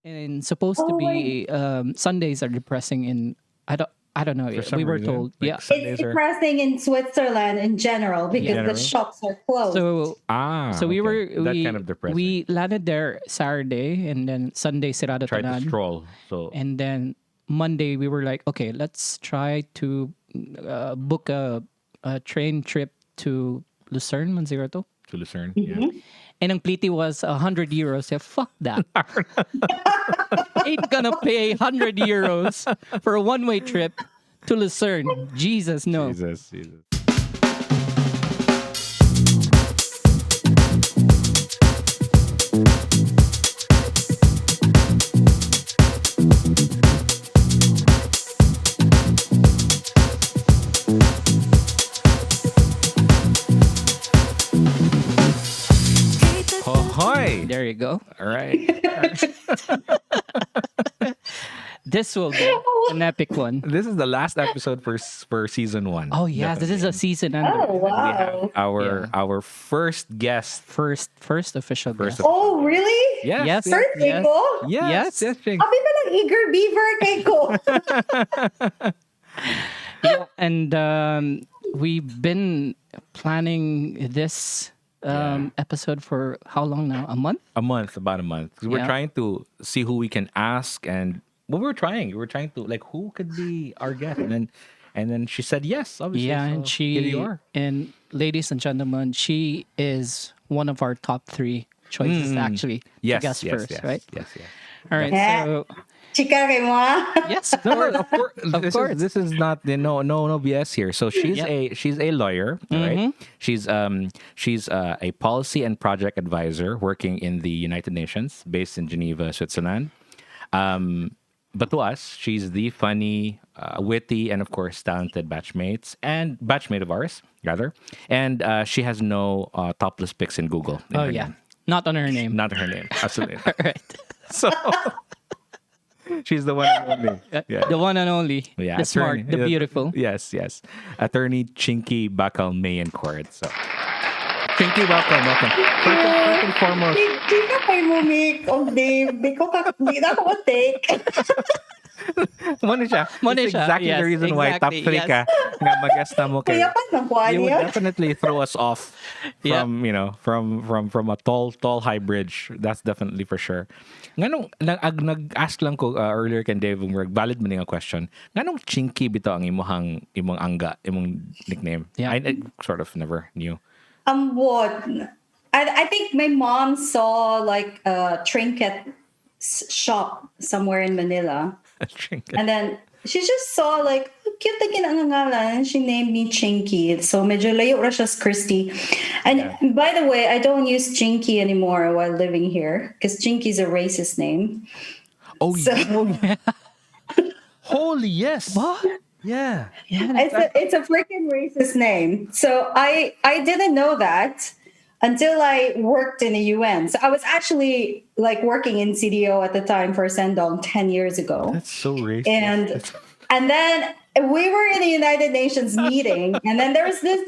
and supposed to Oh my. be Sundays are depressing in I don't know. For some We were reason, told, like yeah. It's Sundays are depressing in Switzerland in general in Yeah. because the general. shops are closed. So we Okay, were that kind of depressing. we landed there Saturday, and then Sunday Sirado Try to Tanan, stroll. So and then Monday we were like, okay, let's try to book a train trip to Lucerne, Manzirato. to Lucerne, yeah. Mhm. And ang pliti was 100 euros. Yeah, fuck that. Ain't gonna pay 100 euros for a one-way trip to Lucerne. Jesus, no. Jesus, Jesus. Hoy! There you go. All right. This will be an epic one. This is the last episode for season 1. Oh yeah, this is a season under. Oh We have wow. our first guest. First official First guest. Oh really? Yes. Yes. First Yes. ko? Yes. Yes. Ching. Abi ba ng eager beaver kay ko? Yeah, and we've been planning this episode for how long now? A month? About a month. 'Cause we're Yeah. trying to see who we can ask, and well, we're trying to like who could be our guest, and then she said yes. Obviously, Yeah, so and here you are. and ladies and gentlemen, she is one of our top 3 choices actually. Yes, to guess yes, first, yes, right? yes, yes. All right, Yeah. so Chika kay mo ah. yes, of No, course. of course. Of course. This is not no BS here. So she's Yep. she's a lawyer, right? She's a policy and project advisor working in the United Nations, based in Geneva, Switzerland. But to us, she's the funny, witty, and of course talented batchmate of ours, rather. And she has no topless pics in Google. in Oh her yeah, name. not on her name. Not her name. Absolutely. All right. So she's the one and only. Yeah. The one and only, Yeah, the smart, the beautiful. Yes, yes. Attorney Chinky Bacal-Mayencourt. So, Chinky, welcome. First and foremost, Chika kay mo Mick. Oh Dave, di na ako take. Muna siya. Muna That's siya. exactly Yes, the reason why top exactly, 3 yes. ka nga mag-guest na mo kay. Kaya pa ng kuha You would niya. definitely throw us off Yeah. from, from a tall high bridge. That's definitely for sure. Nganong nag-ask lang ko earlier kay Dave, valid man nga question. Nganong Chinky bito ang imong nickname? Yeah. I sort of never knew. What? I think my mom saw like a trinket shop somewhere in Manila. Trinket. And then she just saw like, "Oh, cute na ginangalan." She named me Chinky. So medyo layo ra siya sa Christy. And by the way, I don't use Chinky anymore while living here because Chinky is a racist name. Oh, So yeah. Holy yes. What? Yeah. Yeah. it's a freaking racist name. So I didn't know that until I worked in the UN. So I was actually like working in CDO at the time for Sendong 10 years ago. That's so racist. And then we were in the United Nations meeting, and then there was this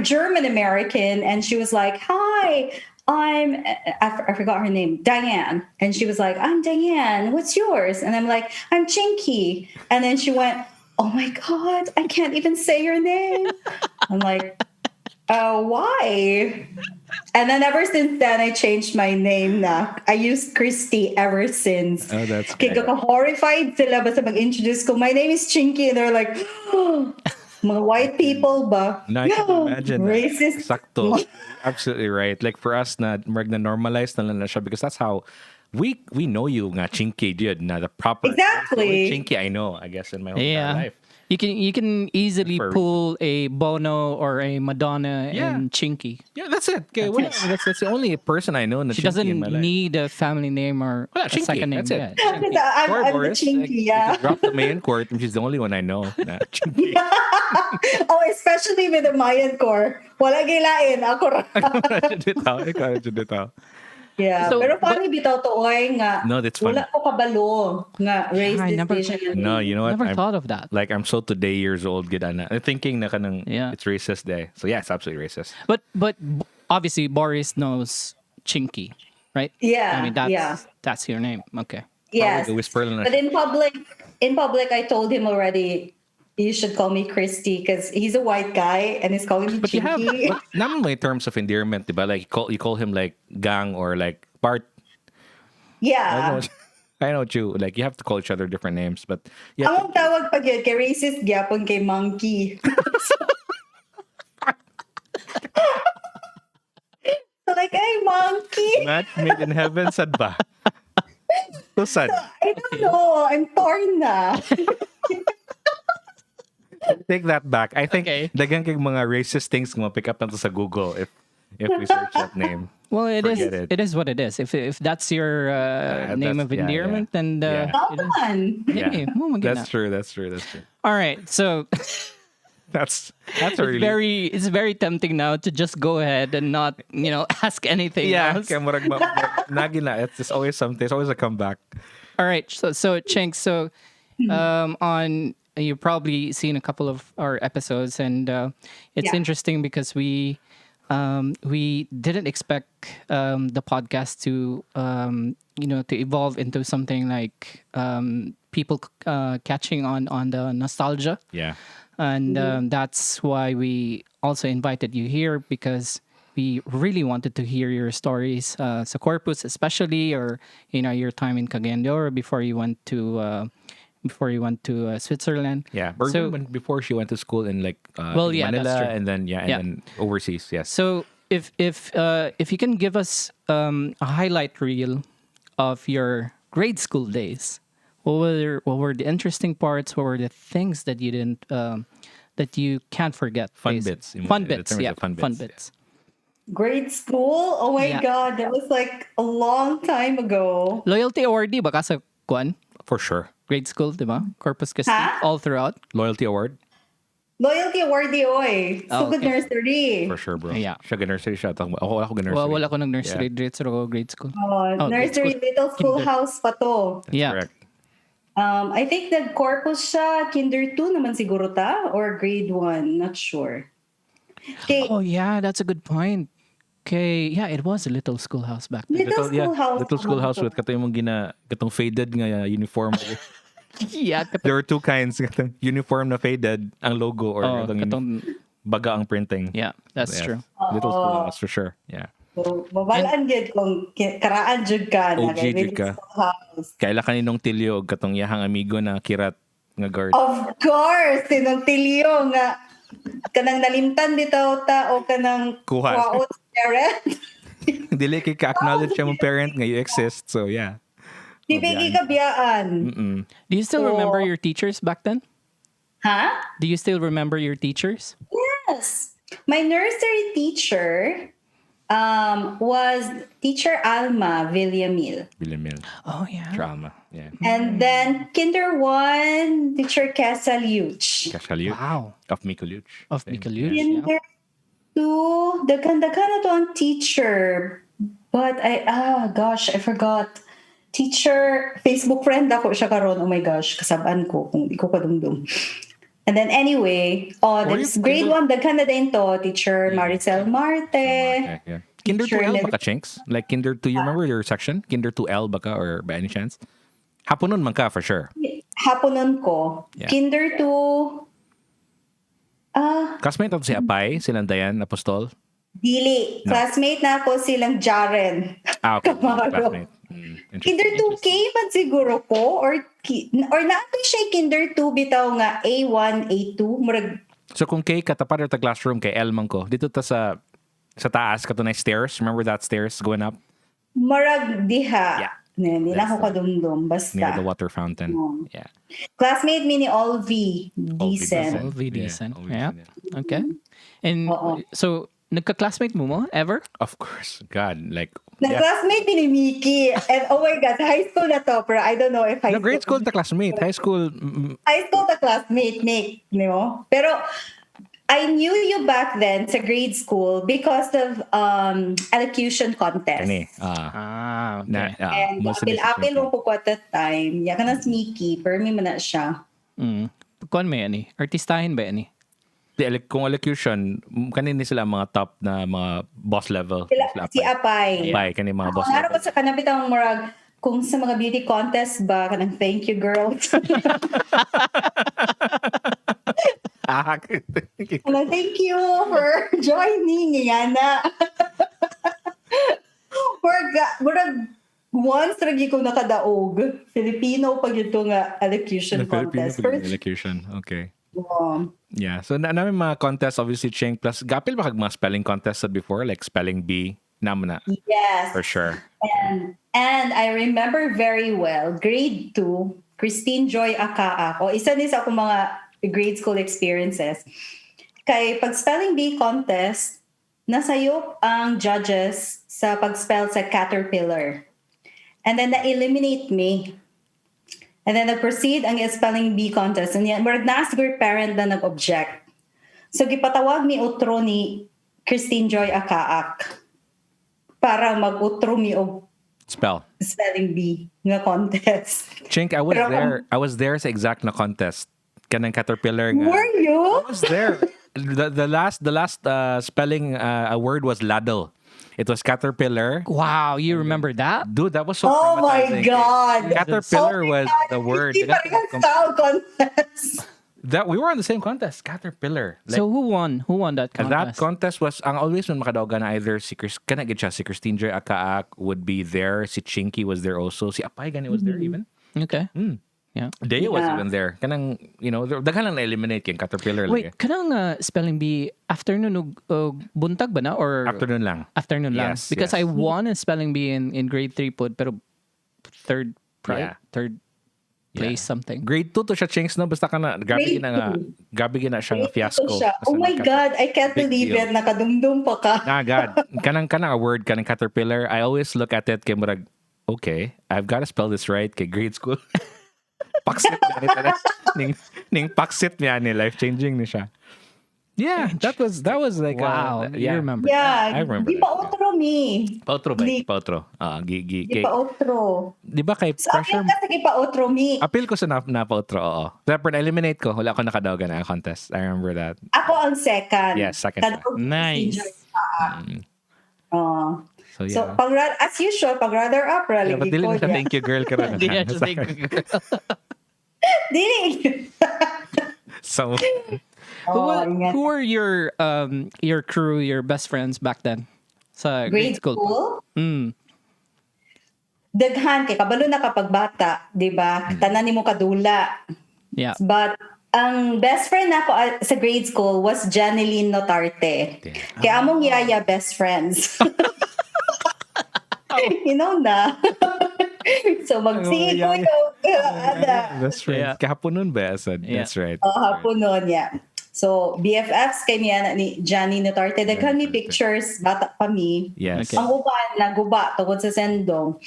German American, and she was like, "Hi, I forgot her name, Diane." And she was like, "I'm Diane. What's yours?" And I'm like, "I'm Chinky." And then she went, "Oh my God, I can't even say your name." I'm like, why? And then ever since then, I changed my name na. I used Christy ever since. Oh, that's Kaya great. horrified sila basta mag-introduce ko. My name is Chinky. And they're like, mga white people ba? No, I can imagine. Racist. Sakto. Absolutely right. Like for us na normalize na lang na siya because that's how we know you nga Chinky dude na the proper. Exactly. The only Chinky I know, I guess, in my whole Yeah. life. You can easily For a pull a Bono or a Madonna Yeah. and Chinky. Yeah, that's it. Okay, that's the only person I know na She Chinky in doesn't my life. need a family name or Wala, a Chinky. second name. That's it. Yeah. Chinky. I'm Sorry, the Boris. Chinky, yeah. Drop the Mayencourt, and she's the only one I know. Na Chinky. Oh, especially with the Mayencourt. Wala gilain. Ako ra. Ikaw, dito. Yeah. So, Pero funny bitaw to oy nga. No, that's funny. Wala ko kabalo nga race I never- decision. No, you know what? Never thought of that. Like, I'm so today years old, gid na. I'm thinking na kanang Yeah. it's racist day. So yeah, it's absolutely racist. But obviously Boris knows Chinky. right? Yeah, I mean, yeah. that's your name. Okay. Yes. Probably whisper lang na But siya. in public, I told him already, you should call me Christy because he's a white guy and he's calling me But you have, Chinky. but naman may terms of endearment, diba? Like you call him like gang or like part. I know. Yeah. I know what you like. You have to call each other different names, but yeah. Ang tawag pag yun, kay racist gyapon kay monkey. So like, hey, monkey. Match made in heaven, sad ba? So sad. I don't know. I'm torn na. Take that back. I think Okay. dagang kay mga racist things kung pick up nato sa Google if we search that name. Well, it is. Forget it. It is what it is. If that's your name that's- of yeah, endearment, yeah. then Yeah. Come it is. on. Hey, oh my That's goodness. true. That's true. That's true. All right, so That's a really it's very tempting now to just go ahead and not ask anything yeah. else. Kaya murag nagi na. It's always something. It's always a comeback. All right, so Chink, so on you've probably seen a couple of our episodes, and it's Yeah. interesting because we didn't expect the podcast to to evolve into something like people catching on the nostalgia. Yeah. And that's why we also invited you here, because we really wanted to hear your stories, sa Corpus especially, or your time in Cagayan de Oro before you went to Switzerland. Yeah. Or So before she went to school in like Well, yeah, that's Manila true. and then Yeah. then overseas. Yes. so if you can give us a highlight reel of your grade school days, what were the interesting parts? What were the things that you didn't that you can't forget? Fun basically? bits. Fun The bits. terms Yeah. of fun Fun bits, bits. Grade school? Oh my Yeah. God. That was like a long time ago. Loyalty award, di ba? Kasi kuan, For sure. grade school, di ba? Corpus Christi, Ha? all throughout. Loyalty award. Loyalty awardee, oy. Oh, Sugod okay. nursery. For sure, bro. Yeah. Siya nursery siya. Ako nursery. Well, wala ko ng nursery, diretso ako grade school. Oh, grade nursery, school. little schoolhouse pa to. Yeah. Correct. I think nag-corpus siya, kinder 2 naman siguro ta, or grade 1, not sure. Okay, Oh yeah, that's a good point. Okay, yeah, it was a little schoolhouse back then. little schoolhouse. Little schoolhouse with katong mong katong faded nga uniform. Yeah, There were two kinds, katong uniform na faded ang logo or katong katong, baga ang printing. yeah, that's Yes. true. Little schoolhouse for sure. Yeah. So, mabalaan gid kung karaan jud ka na OG kay jud ka. little schoolhouse. Kaila kaninong tilyo og katong yahang amigo na kirat nga guard. Of course, sinong tilyo nga kanang nalimtan bitaw ta o kanang Kuha. kuwaot parent. Dili kay ka-acknowledge siya mong parent nga you exist. So yeah. Di bigi kabiyaan. Do you still remember your teachers back then? Ha? Do you still remember your teachers? Yes. My nursery teacher was teacher Alma Villamil. Bilimil. Oh yeah. Trauma. Yeah. And then kinder 1, teacher Casaliuch. Kashalyu. Wow. Of Mikulyuch. Of Mikaluch. Yeah. Kinder 2, daghan-daghan na to ang teacher. But I forgot. Teacher, Facebook friend ako siya karon. Oh my gosh, kasabaan ko kung di ko kadumdum. And then anyway, this grade 1, daghan na din to. Teacher Maricel Marte. Yeah. Kinder Teacher 2L Liv- baka, Chinks? Like Kinder 2, you remember your section? Kinder 2L baka or by any chance? Haponon man ka for sure. Haponon ko. Yeah. Kinder 2, Classmate nato si Apay, silang Dayan, Apostol. dili. Classmate na ako silang Jaren. Okay. Kamaro. Classmate. Interesting, Kinder 2K interesting. man siguro ko or naatoy siya kinder 2 bitaw nga A1, A2 murag So kung kay katapat ta classroom kay L man ko, dito ta sa taas kato na stairs. Remember that stairs going up diha. Yeah. Hindi na That's ako kadumdum near the basta. water fountain? Oh. Yeah. Classmate mi ni Olvi, decent. All very decent. always, Yeah. Okay. And Oo. so, nagka-classmate mo ever? Of course. God, like yeah. Nag-classmate mi ni Mickey. And oh my God, high school na to, pero I don't know if high No, grade school ta classmate. High school, High school the classmate, Nick. No? Pero I knew you back then sa grade school because of elocution contest. kani. Okay. And apil-apil mo po ko at that time. Yaka na sneaky. Pero may mana siya. Kuan may ani? Artistahin ba ani? Kung elocution, kanini sila mga top na mga boss level. Sila, si Apay. Apay, kanini mga boss Naroon level. ko sa kanapitang murag, kung sa mga beauty contest ba, kanang thank you, girls. Kanang thank you for joining, Yana. Murag, once lagi ko nakadaog, Filipino pag ito nga elocution contest. First, Elocution, okay. um, Yeah, so namin mga contest, obviously, Ching, plus gapil ba kag mga spelling contest before, like spelling bee, naman na, yes. for sure. And I remember very well, grade 2, Christine Joy Akaa ko. Isa din sa akong mga grade school experiences. Kay pag spelling bee contest, nasayop ang judges sa pag-spell sa caterpillar. And then na-eliminate me. And then nag-proceed ang spelling bee contest. And yan, marag na siguro parent na nag-object. So gipatawag ni utro ni Christine Joy Akaak para mag-utro mi og spelling bee nga contest. Chink, I was there sa exact na contest. Kanang caterpillar nga. Were you? I was there. The last spelling word was ladle. It was caterpillar. Wow, you remember that? Dude, that was so Oh my traumatizing. God. Caterpillar Oh my was God. the word. Hindi pa rin style contest. That we were on the same contest, caterpillar. Like, So who won? Who won that contest? that contest was ang always when makadaogan na either si Christine Joy Akaak would be there, si Chinky was there also, si Apay gani was there even. Okay. Yeah. Dea was Yeah. even there. Kanang, daghan lang na-eliminate yung caterpillar Wait, lagi. kanang spelling bee afternoon og buntag ba na or Afternoon lang. Afternoon lang. Yes, Because yes. I won a spelling bee in grade 3 pod pero third Yeah. place something. Grade 2 to siya, Chinks, no? Basta ka na, Grade gabi gina siyang fiasco. Siya. Oh my God, I can't Big believe deal. it. Nakadumdum pa ka. God. Kanang a word, kanang caterpillar, I always look at it kay murag, okay, I've got to spell this right kay grade school. Paksit niya ni ning paksit niya ni life-changing ni siya. Yeah, that was like Wow, you remember. Yeah, I remember di that, pa outro mi. Pautro ba? Di- Pautro. Di pa outro. Di ba kay Sa akin kasi pa outro mi. appeal ko sa napautro, oo. Pero na-eliminate ko, wala ako nakadaogan na contest. I remember that. Ako ang second. Yes, second siya. Nice. Oh. So, So, yeah. as usual, pag runner up, Yeah, but rally dili ko na siya niya. thank you girl ka rin. Di niya siya thank you. Dili. So, Who were your crew, your best friends back then? Sa grade Grade school. school? Mm. Daghan kay kabalo na kapag bata, 'di ba? Tanan nimo kadula. Yeah. But ang best friend nako sa grade school was Janeline Notarte. Kaya among yaya best friends. You know na. So magsingi ko that's right. Yeah. Kahapon nun ba? That's right. hapon nun, yeah. So, BFFs kay niya ni Johnny Notarte. Daghan mi pictures, bata pa mi. Yes. Okay. Ang uban, naguba tungkol sa sendong.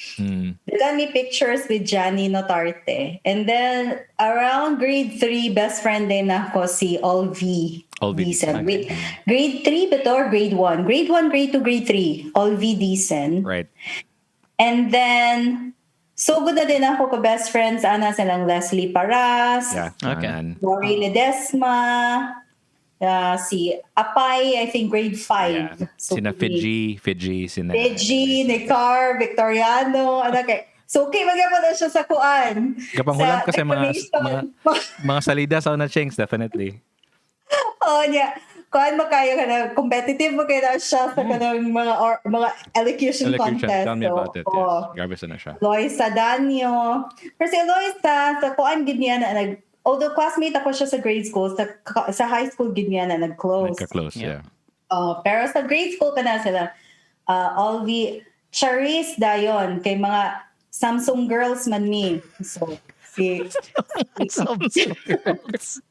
Daghan mi pictures with Johnny Notarte. And then, around grade 3, best friend din ako si Olvi. Olvi Decent. Decent. Wait, grade 3 ba to or grade 1? Grade 1, grade 2, grade 3. Olvi Decent. Right. And then, so good na din ako ka best friends. Ana silang Leslie Paras. Yeah. Okay. Mori Ledesma, si Apay, I think grade 5. Yeah. Sina Fiji, sina Fiji, Nicar, Victoriano, so okay, magyapon na siya sa kuan. Kapanghulam ko sa decoration. mga salida sa una Chinks, definitely. Oh, niya. Kuan mo kayo ka na, competitive mo kayo na siya sa kanang mga elocution contest. Tell me about it. oh. Yes. Grabe na siya. Loisa Danyo. Pero si Loisa, sa kuan gid niya na although classmate ako siya sa grade school, sa high school gid niya na nag-close. Nagka-close, yeah. Pero sa grade school pa na sila, all the Charis dayon, kay mga Samsung girls man mi. So, kaya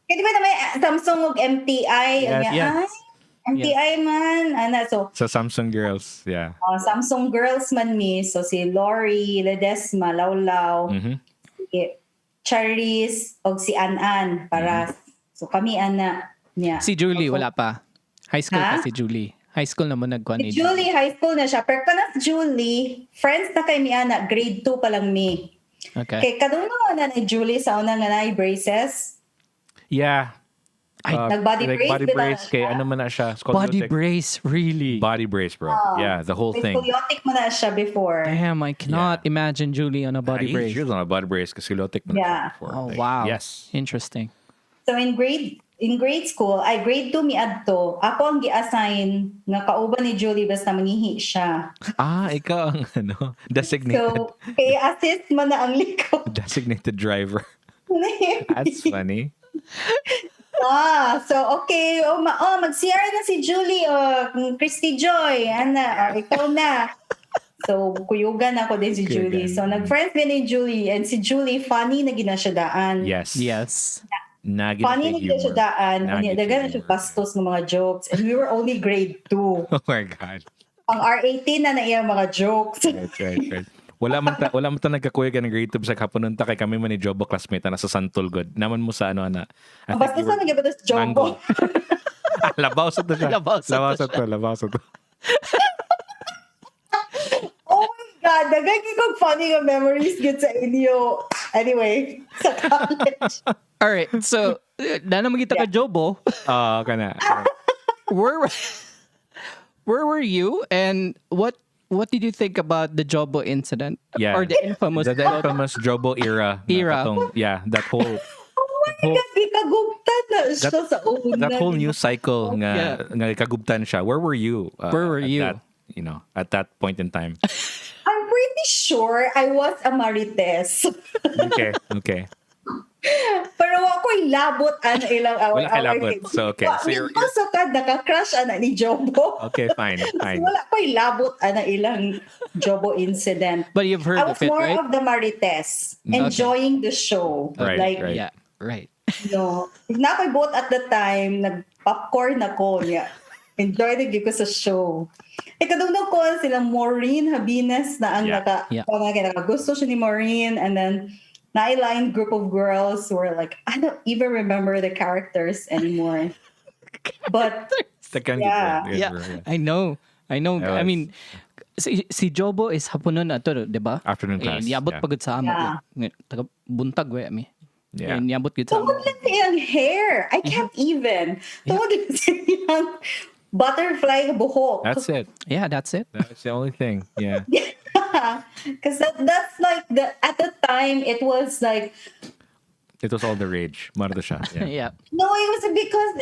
di ba na may Samsung ug MTI? Yes. MTI man. So, Sa Samsung girls, yeah. Samsung girls man mi. So, si Lori, Ledesma, Lawlaw, si Charis, o si An-An, para. So, kami ana niya. Si Julie, wala pa. High school Ha? pa si Julie. High school naman nagkuhan ni Si Julie, high school na siya. Pero kanas Julie, friends na kay mi ana, grade 2 pa lang mi. Okay. Kay kadunggo na ni Julie sa unang nga na braces. Yeah. Nag-body like brace, body bitaw brace na kay siya. ano man na siya, Body scoliotic. brace, really? Body brace, bro. Yeah, the whole May thing. scoliotic mo na siya before. Damn, I cannot imagine Julie on a body brace. She was on a body brace kasi scoliotic man na siya Yeah. before. Oh, Like, wow. Yes. Interesting. So in grade school, ay grade 2 miadto, ako ang gi-assign nga kauban ni Julie basta mangihi siya. Ikaw ang designated So, kaya assist man na ang likod. designated driver. That's funny. So okay, mag-CR na si Julie, Christy Joy, ana, ikaw na. So, kuyugan ako din si Julie. So, nag-friends din ni Julie, and si Julie, funny na gina siya daan. Yes. Yes. Naging Funny na gina siya daan. Dagan na siya bastos ng mga jokes. And we were only grade 2. Oh my God. Ang R18 na iyang mga jokes. Right. Wala man ta nagkakuya ka ng grade 2 sa kapununta kay kami man ni Jobo classmate na sa Santol God. Naman mo sa ana. Basta sa nag-ibatas joke. Labaw sa to siya. Labaw sa to. Oh my God, dagay kong funny nga memories good sa inyo. Anyway, sa college. All right. So, na naman kita ka Jobo. Kana. Where were you, and what did you think about the Jobo incident? Yeah. Or the infamous The infamous Jobo era. That whole Oh my God, di kagugtan na siya sa una. that whole news cycle nga kagubtan siya. Where were you? Where were you? At that point in time. I'm pretty sure I was a Marites. Okay. Pero ako'y labot ana ilang away. Wala kay labot. So, okay. So you're- So kad naka-crush ana ni Jobo. Okay, fine. Wala ko'y labot ana ilang Jobo incident. But you've heard I was of it, more right? of the Marites, enjoying the show. Right, Like, right. Yeah. Right. na ako'y boat at the time, nag-popcorn ako niya. Enjoy the ko sa show. Kadugtong ko silang Maureen Habines na ang nakagusto siya ni Maureen, and then nailine group of girls who were like, I don't even remember the characters anymore. But Yeah. I know. I mean, si Jobo is hapunon ato, di ba? Afternoon class. Niabot pagod sa amo. Taga buntag we ami. Yeah. Niabot gid sa amo. tungkol lang sa iyang hair. I can't even. Tungkol lang sa iyang butterfly buhok. That's it. Yeah, that's it. That's the only thing. Yeah. Because that's like at the time it was like It was all the rage. Marado siya. Yeah. Yeah. no, it was because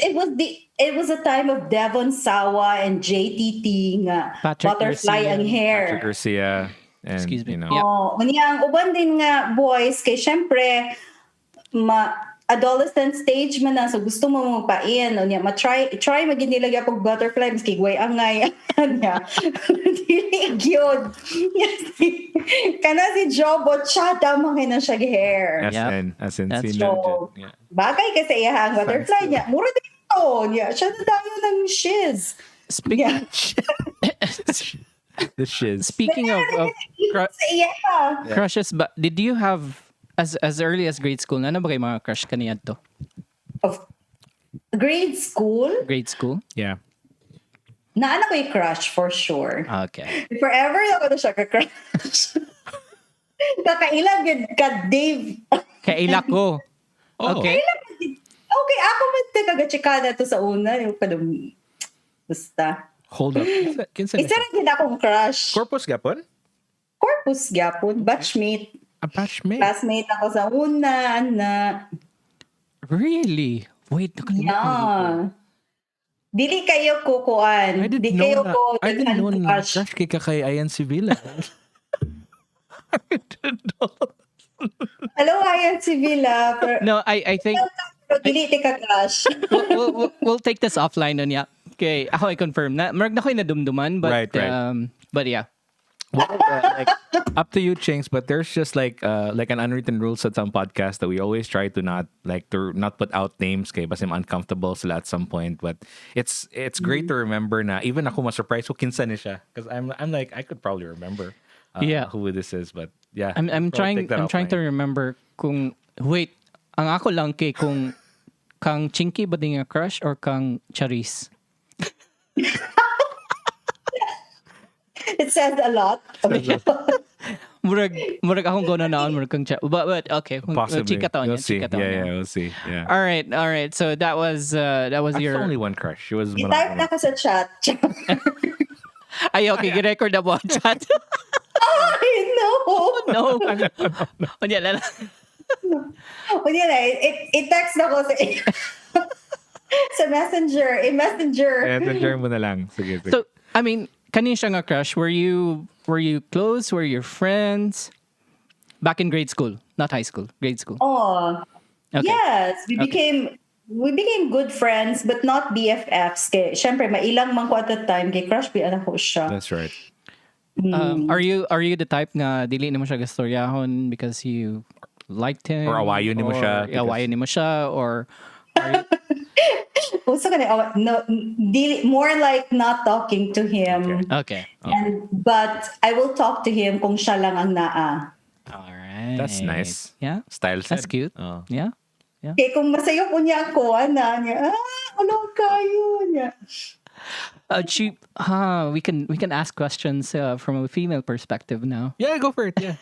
it was a time of Devon Sawa and JTT nga Patrick butterfly Garcia. ang hair. Patrick Garcia. And, Excuse me. You know, Yeah. Unya ang uban din nga boys kay syempre adolescent stage man na, so gusto mo magpain unya try maging nila gyapon butterfly maski guway angay nya dili gyud. Kana si Jobo chata man na siya hair. as in That's si true. Legend. Yeah. Bagay kasi iyang butterfly niya. Mura dito niya. Siya na tayo ng shiz. Speaking The shiz. speaking of Sa iya. crushes, but did you have as early as grade school? Ano ba kay mga crush kaniya to? Of grade school, Grade school? Yeah. naana ko yung crush for sure. Okay. Forever ako na siya ka-crush. Kakailan yun ka, Dave. Kaila ko. Oh. Okay. Okay, ako man kagachikada to sa una. Yung kadum, basta. Hold up. Kinsa Isa rin din akong crush. Corpus gapon? Corpus gyapon, batchmate. A batchmate. Classmate ako sa una na Really? Wait, nakalimutan ko. yeah. Dili kayo kukuan. I didn't know na crush kay kakay Ayan Sevilla. Hello, Ayan Sevilla. No, I think Pero dili ti ka crush. we'll take this offline on ya. Okay, ako i-confirm na. Marag na ko yung nadumduman, but Right. but yeah. Well, up to you, Chinks. But there's just like an unwritten rules at some podcast that we always try to not put out names kay basim uncomfortable sila at some point. But it's great to remember na even ako ma-surprise ko kinsa ni siya, because I'm like I could probably remember who this is, but yeah. I'm we'll trying take that to offline. remember kung wait, ang ako lang kay kung kang Chinky ba din nga crush or kang Charis? It says a lot. murag akong gonna naon murag kang but okay. Possibly. Chika taon We'll yan, see. chika taon Yeah, yan. yeah, we'll see. Yeah. All right. So that was That's your. only one crush. She was one of I-type na the ko sa chat. Ay, okay, gi-record na po ang chat. Ay, no. No. Unya lang. O yun na, i-text na ko sa sa messenger. Messenger. Messenger mo na lang. Sige, sige. So, I mean, kanin siya nga crush. Were you close? Were you friends? Back in grade school, not high school, grade school. Oh, Okay. yes. We became good friends, but not BFFs. Kay, syempre, mailang man ko at the time. Kay crush, anak ko siya. That's right. Are you the type nga dili nimo siya gastoryahon because you liked him? Or awayon nimo siya because- Awayon nimo siya or Also, no, more like not talking to him. okay. But I will talk to him kung siya lang ang naa. All right. That's nice. Yeah. Style That's said. cute. Oh. Yeah. Kaya kung masayo ko niya ako, niya, anong kayo niya? We can ask questions from a female perspective now. Yeah, go for it. Yeah.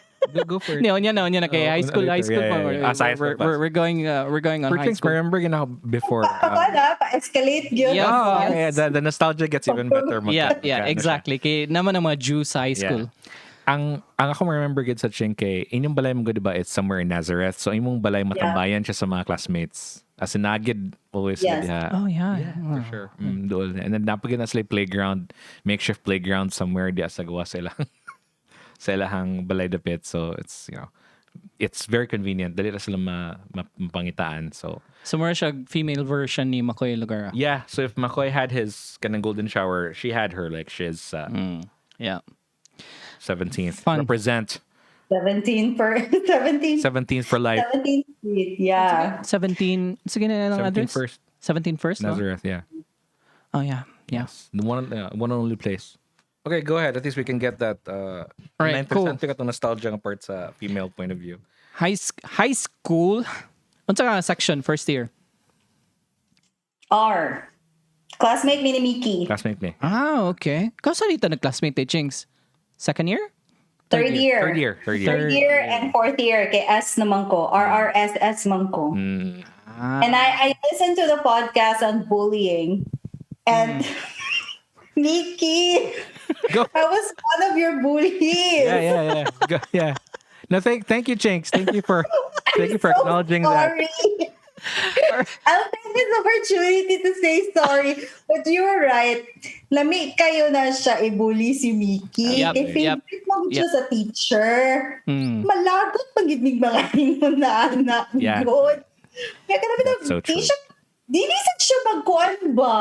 Go for it. No, na kay high school. Later. High school. Yeah. High school pass. We're going on For high things, school. remember before. Pa-escalate yun. Yeah. Yeah, the nostalgia gets even better. Yeah, exactly. Kay naman ang mga Jews high school. Ang ako remember gid sa Chinky, inyong balay mo diba it's somewhere in Nazareth. So imong balay matambayan siya sa mga classmates. As in nagid always Yes. Oh yeah. for sure. Doon. And then napagid na sila playground, makeshift playground somewhere di sa gawa sila. Sa ilahang balay dapit. So it's it's very convenient. Dali ra sila mapangitaan. So Somewhere siya female version ni Makoy Lugara. yeah, so if Makoy had his kanang golden shower, she had her like she's Yeah. 17th. Fun. Represent 17 for life. 17th Street, yeah. 17. Sige na lang 17 address. first. 17 first. No? Nazareth, yeah. Oh yeah. Yeah. The one and only place. Okay, go ahead. At least we can get that Alright, 9% cool. ka nostalgia ng part sa female point of view. High school. Unsa ka section first year? R. Classmate ni Miki. Classmate ni. Okay. Kausa dito nag-classmate ni Chinks? Second year? Third year. Third year. Third year and fourth year. Kay S naman ko. RRSS man ko. And I listened to the podcast on bullying. And Nikki, Go. I was one of your bullies. Yeah. Yeah. No, thank you, Chinks. Thank you for acknowledging that. Sorry. I'll take this opportunity to say sorry. But you were right. Lami kayo na siya i-bully si Mickey. Yep, Favorite mo siya sa teacher. Malagot pag-ibig mga mo na anak. Yeah. Good. Kaya ka namin That's so true. Dinisan siya magkuhan ba?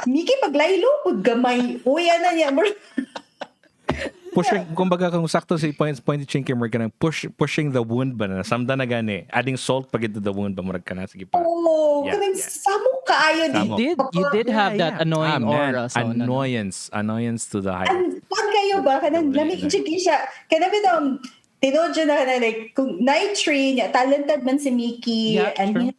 Mickey, paglaylo, pag gamay. Uya na niya. Pushing, kumbaga kung sakto si point ni Chinky, mo ka pushing the wound ba na samda na gani. Adding salt pag into the wound ba mo ka na sige pa. Oo. Yeah, Kanang yeah. samo kaayo Samo. You did have that annoying aura. So, Annoyance to the high. Pag kayo ba, kanang lamig chiki siya. Kanang bitong, tinodyo na like, kung night train, talented man si Mickey. Yeah, and true.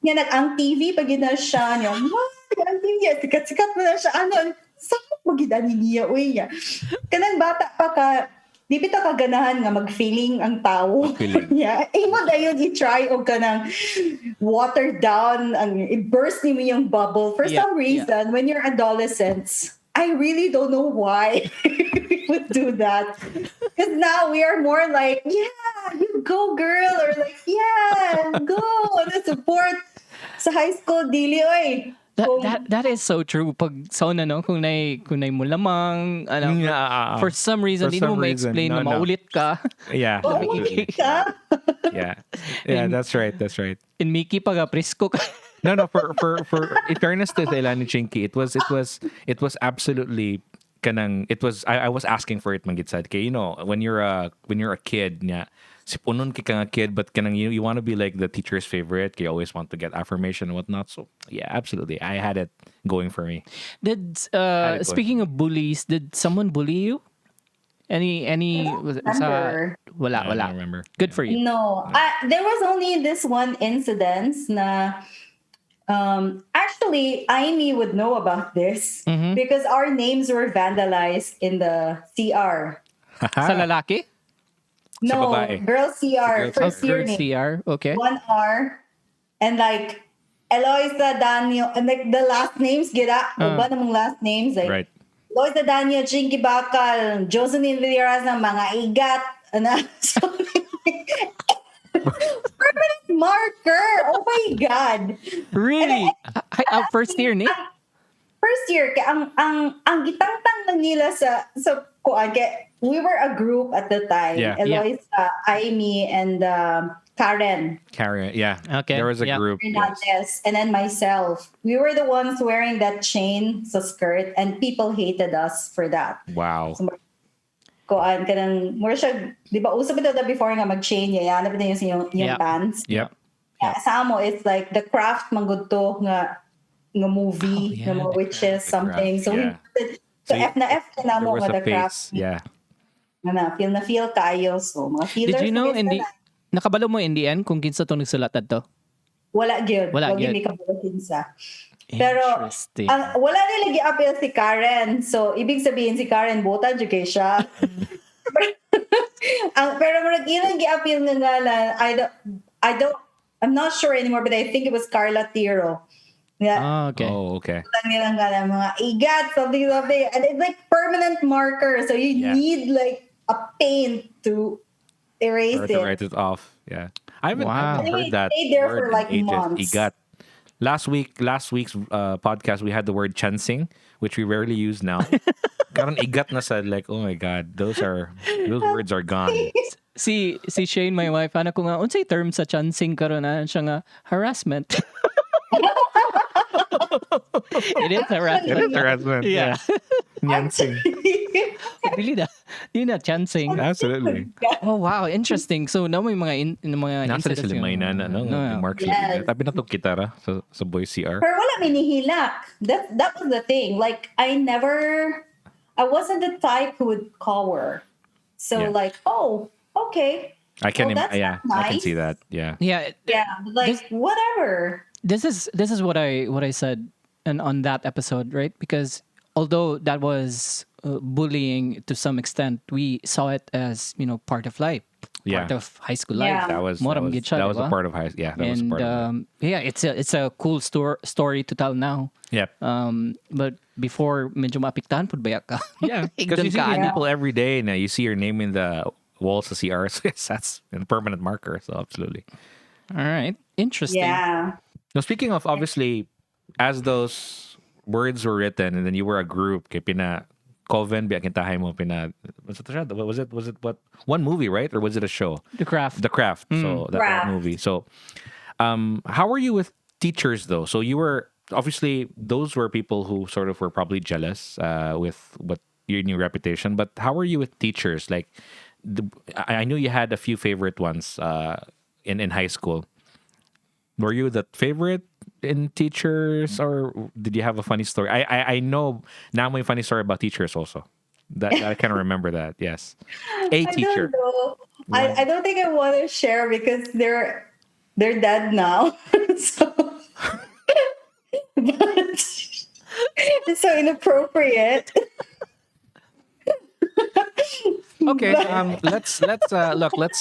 niya nag-ang TV pag yun na siya. Niya, ang TV, sikat-sikat mo na siya. Ano, saan mo gidani niya? Uy niya. Kanang bata pa ka, di bita kaganahan nga mag-feeling ang tao. Mag-feeling. Yeah. Imo dayon i-try o kanang water down, i-burst mo yung bubble. For Yeah, some reason, when you're adolescents, I really don't know why we would do that. Because now we are more like, yeah, you go girl. Or like, yeah, go. Ano, support sa high school, dili, oy. That is so true. Pag sa una, no, kung nay mo lamang, for some reason, For di mo some reason, ma-explain na no. maulit ka. Yeah. absolutely. Ka? Yeah, that's right. In Mickey, pag presko ka. No, for in fairness to Ila ni Chinky, it was absolutely kanang I was asking for it mangitsad kay when you're a kid nya sipunon ka nga kid but kanang you want to be like the teacher's favorite, you always want to get affirmation and whatnot. So yeah, absolutely, I had it going for me. Did speaking of bullies, did someone bully you? Any remember. Wala. I don't remember. Good for you. No. There was only this one incident na actually Amy would know about this because our names were vandalized in the CR. Sa lalaki? No, babae. girl CR, Girl first year Girl name. CR. Okay. 1R. And like, Eloisa Daniel, and like the last names, gira, ba namang last names? Like, Right. Eloisa Daniel, Chinky Bacal, Jocelyn Villeras ng mga igat. Ano? So, permanent marker. Oh my God. Really? First year ni? First year, kaya ang gitangtang na nila sa kuan, kaya we were a group at the time. Yeah. Eloisa, Amy, and Karen Karen, yeah. Okay, There was a yeah. group. Yes. Hernandez, and then myself. We were the ones wearing that chain sa skirt, and people hated us for that. Wow. So, kuan ka ng, more siya, di ba, uso ba ito before nga mag-chain, yan, na yung Yeah. pants. Yep. Yeah, sa amo, it's like the craft manggod to nga movie, Oh, yeah, nga mga the witches, craft, something. So, yeah. so F na F na There mo was nga a the craft. face. Yeah. Na feel kayo. So, mga feelers. Did you know na in the kinsa na. nakabalo mo in the end kung kinsa to nagsulat adto? Wala gyud. Wala Wag gyud. may kabulatin sa. Pero, Interesting. wala nila gi-appeal si Karen. So, ibig sabihin si Karen, buta dyan kay siya. Pero marag ilang gi-appeal nga ngalan, I'm not sure anymore, but I think it was Carla Tiro. Yeah. Ah, okay. Oh, okay. Lang nilang ngalan, mga igat, something. And it's like permanent marker. So, you Yeah. need like a paint to erase Or it. to write it off. Yeah. I haven't Wow. heard Anyway, that stayed there word for, like, in ages. months. Igat. Last week's podcast, we had the word chancing, which we rarely use now. Karon igat na sa, like, oh my God, those words are gone. Si Shane, my wife, ana ko nga, unsay term sa chancing karon na siya nga, harassment. It is It harassment. is harassment. Yeah. Nyansing. Dili na chancing. Absolutely. Oh, wow. Interesting. So, now may mga mga Nasa incidents sila yung- may nana, no? No. Mark Yes. Tabi na to kitara sa Boy CR. Pero wala may nihilak. That was the thing. Like, I wasn't the type who would cower. So, Yeah. like, oh, okay. I can, that's yeah, not I can nice. see that. Yeah. Yeah. Yeah, like, This- whatever. This is what I said on that episode, right? Because although that was bullying to some extent, we saw it as part of life, Yeah. part of high school Yeah. life. That was Moram gid siya, that was a diba? part of high. Yeah, that was a And part of it. yeah, it's a cool story to tell now. Yep. But before medyo maapektahan pud baya ka. Yeah, because Igdon you see ka, these ano? people every day now. You see your name in the walls of CRs. Yes, that's a permanent marker. So absolutely. All right, interesting. Yeah. Now, speaking of, obviously, as those words were written, and then you were a group, kaya pina Coven, biya kintahay mo pina. Was it what one movie, right, or was it a show? The craft. The Craft. So that Craft. movie. So, how were you with teachers though? So you were obviously those were people who sort of were probably jealous with what your new reputation. But how were you with teachers? Like, I knew you had a few favorite ones in high school. Were you the favorite in teachers, or did you have a funny story? I know now my funny story about teachers also. That I kind of remember that. Yes, a I teacher. don't know. I don't think I want to share because they're dead now. So, but it's so inappropriate. Okay, let's look. Let's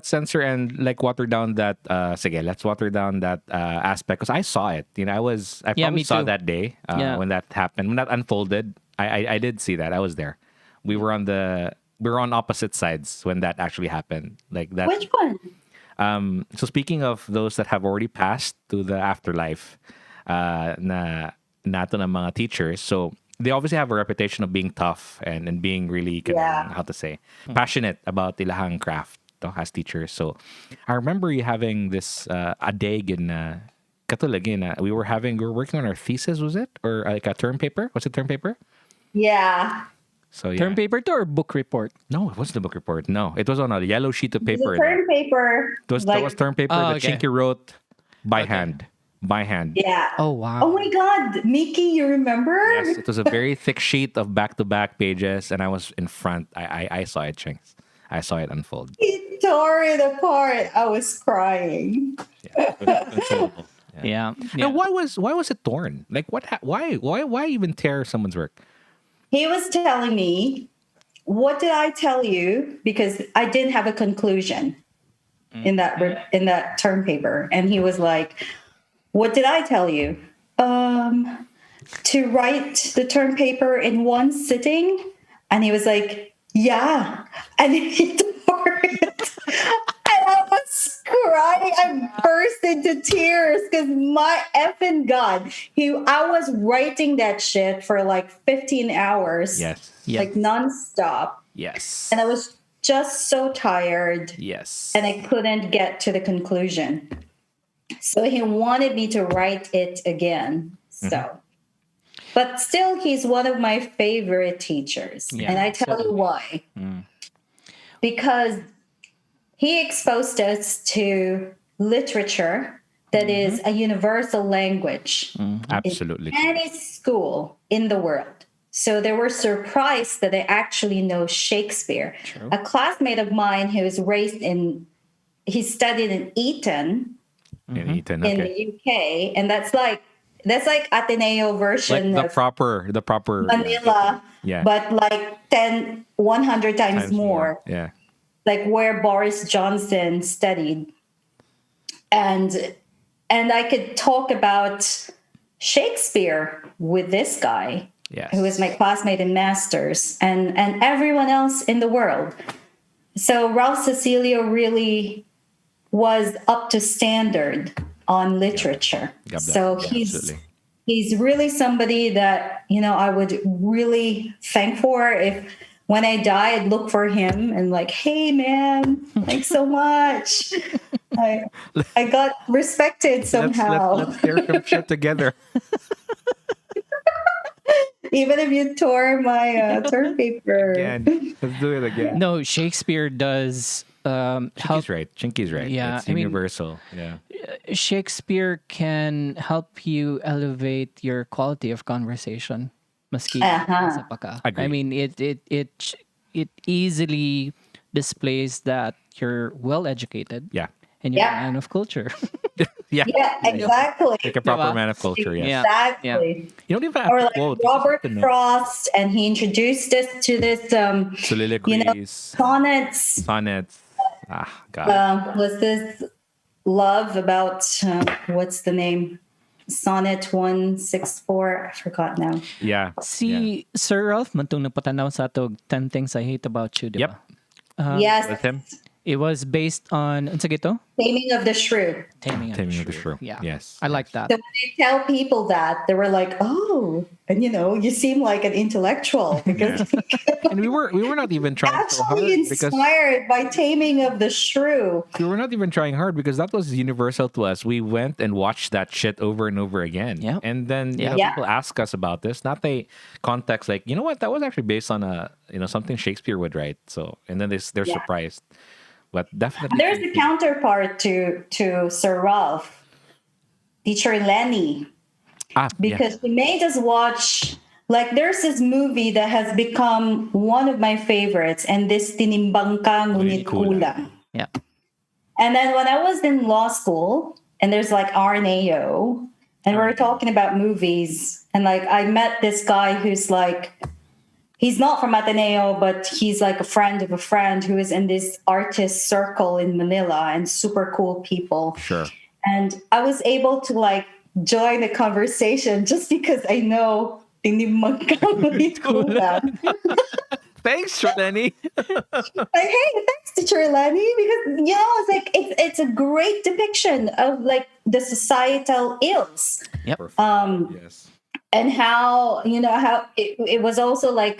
censor and like water down that. Sige, let's water down that aspect because I saw it. I Yeah, probably me saw too. that day Yeah. when that happened, when that unfolded. I did see that. I was there. We were on opposite sides when that actually happened. Like that. Which one? So speaking of those that have already passed to the afterlife, nato na mga teachers. So they obviously have a reputation of being tough and being really how to say passionate about ilahang craft as teachers. So I remember you having this a day katulad we were working on our thesis, was it, or like a term paper? Was it term paper? Yeah. So yeah. Term paper to or book report? No, it wasn't a book report. No, it was on a yellow sheet of The paper. term paper. That was term paper Oh, that okay. Chinky wrote by hand. By hand. Yeah. Oh wow. Oh my God, Mickey, you remember? Yes, it was a very thick sheet of back-to-back pages, and I was in front. I saw it, Chinks. I saw it unfold. He tore it apart. I was crying. Yeah, it was unfoldable. Yeah. And why was it torn? Like why even tear someone's work? He was telling me what did I tell you? Because I didn't have a conclusion in that term paper. And he was like, what did I tell you? To write the term paper in one sitting. And he was like, yeah. And he tore it. And I was crying. I burst into tears because my effing God, I was writing that shit for like 15 hours. Yes. Like nonstop. Yes. And I was just so tired. Yes. And I couldn't get to the conclusion. So he wanted me to write it again. So, but still, he's one of my favorite teachers. Yeah, and I tell you why. Because he exposed us to literature that is a universal language Absolutely. in any school in the world. So they were surprised that they actually know Shakespeare. True. A classmate of mine who was he studied in Eton In Eton, in okay. the UK, and that's like Ateneo version Like of the proper Manila, Yeah. but like 100 times more. Yeah. Like where Boris Johnson studied. And I could talk about Shakespeare with this guy, Yes. who was my classmate in masters, and everyone else in the world. So Ralph Cecilio really was up to standard on literature. God bless So him. Yeah, he's absolutely. he's really somebody that, I would really thank for. If when I die, I'd look for him and like, hey man, thanks so much. I got respected somehow. Let's hear some shit together. Even if you tore my term paper. Again. Let's do it again. No, Shakespeare does help. Chinky's right. Yeah, It's I mean- universal. Yeah. Shakespeare can help you elevate your quality of conversation. Maski isa pa ka. Agree. I mean, it easily displays that you're well educated. Yeah. And you're Yeah. a man of culture. Yeah. Yeah, exactly. Like a proper Diba? man of culture, yes. Yeah. Exactly. You don't even have Or to like quote. you just Robert have to know. Frost, and he introduced us to this Soliloquies, sonnets. sonnets. God. Was this love about what's the name? Sonnet 164. I forgot now. Yeah. Si Sir Ralph man tong napatanaw sa atog 10 Things I Hate About You, di Yep. ba? Yes, With him? It was based on, unsa gito? Taming of the Shrew. Taming Taming of the Shrew. Yeah. Yes. I like that. So when I tell people that, they were like, "Oh, and you seem like an intellectual," because And we were not even trying so hard actually because inspired by Taming of the Shrew. we were not even trying hard because that was universal to us. We went and watched that shit over and over again. Yeah. And then Yeah. people ask us about this, not the context like, you know what, that was actually based on something Shakespeare would write. So and then they're surprised. But definitely There's a counterpart to Sir Ralph, teacher Lenny, because he made us watch. Like, there's this movie that has become one of my favorites, and this Tinimbang Ka Ngunit Kulang. Yeah. And then when I was in law school, and there's like RNAO, and we were talking about movies, and like I met this guy who's like, he's not from Ateneo, but he's like a friend of a friend who is in this artist circle in Manila, and super cool people. Sure. And I was able to like join the conversation just because I know Tinimbang Ka Ngunit Kulang. Thanks, Lenny. Like, hey, thanks, teacher Lenny, because it's like it's a great depiction of like the societal ills, Yep. Yes. and how how it was also like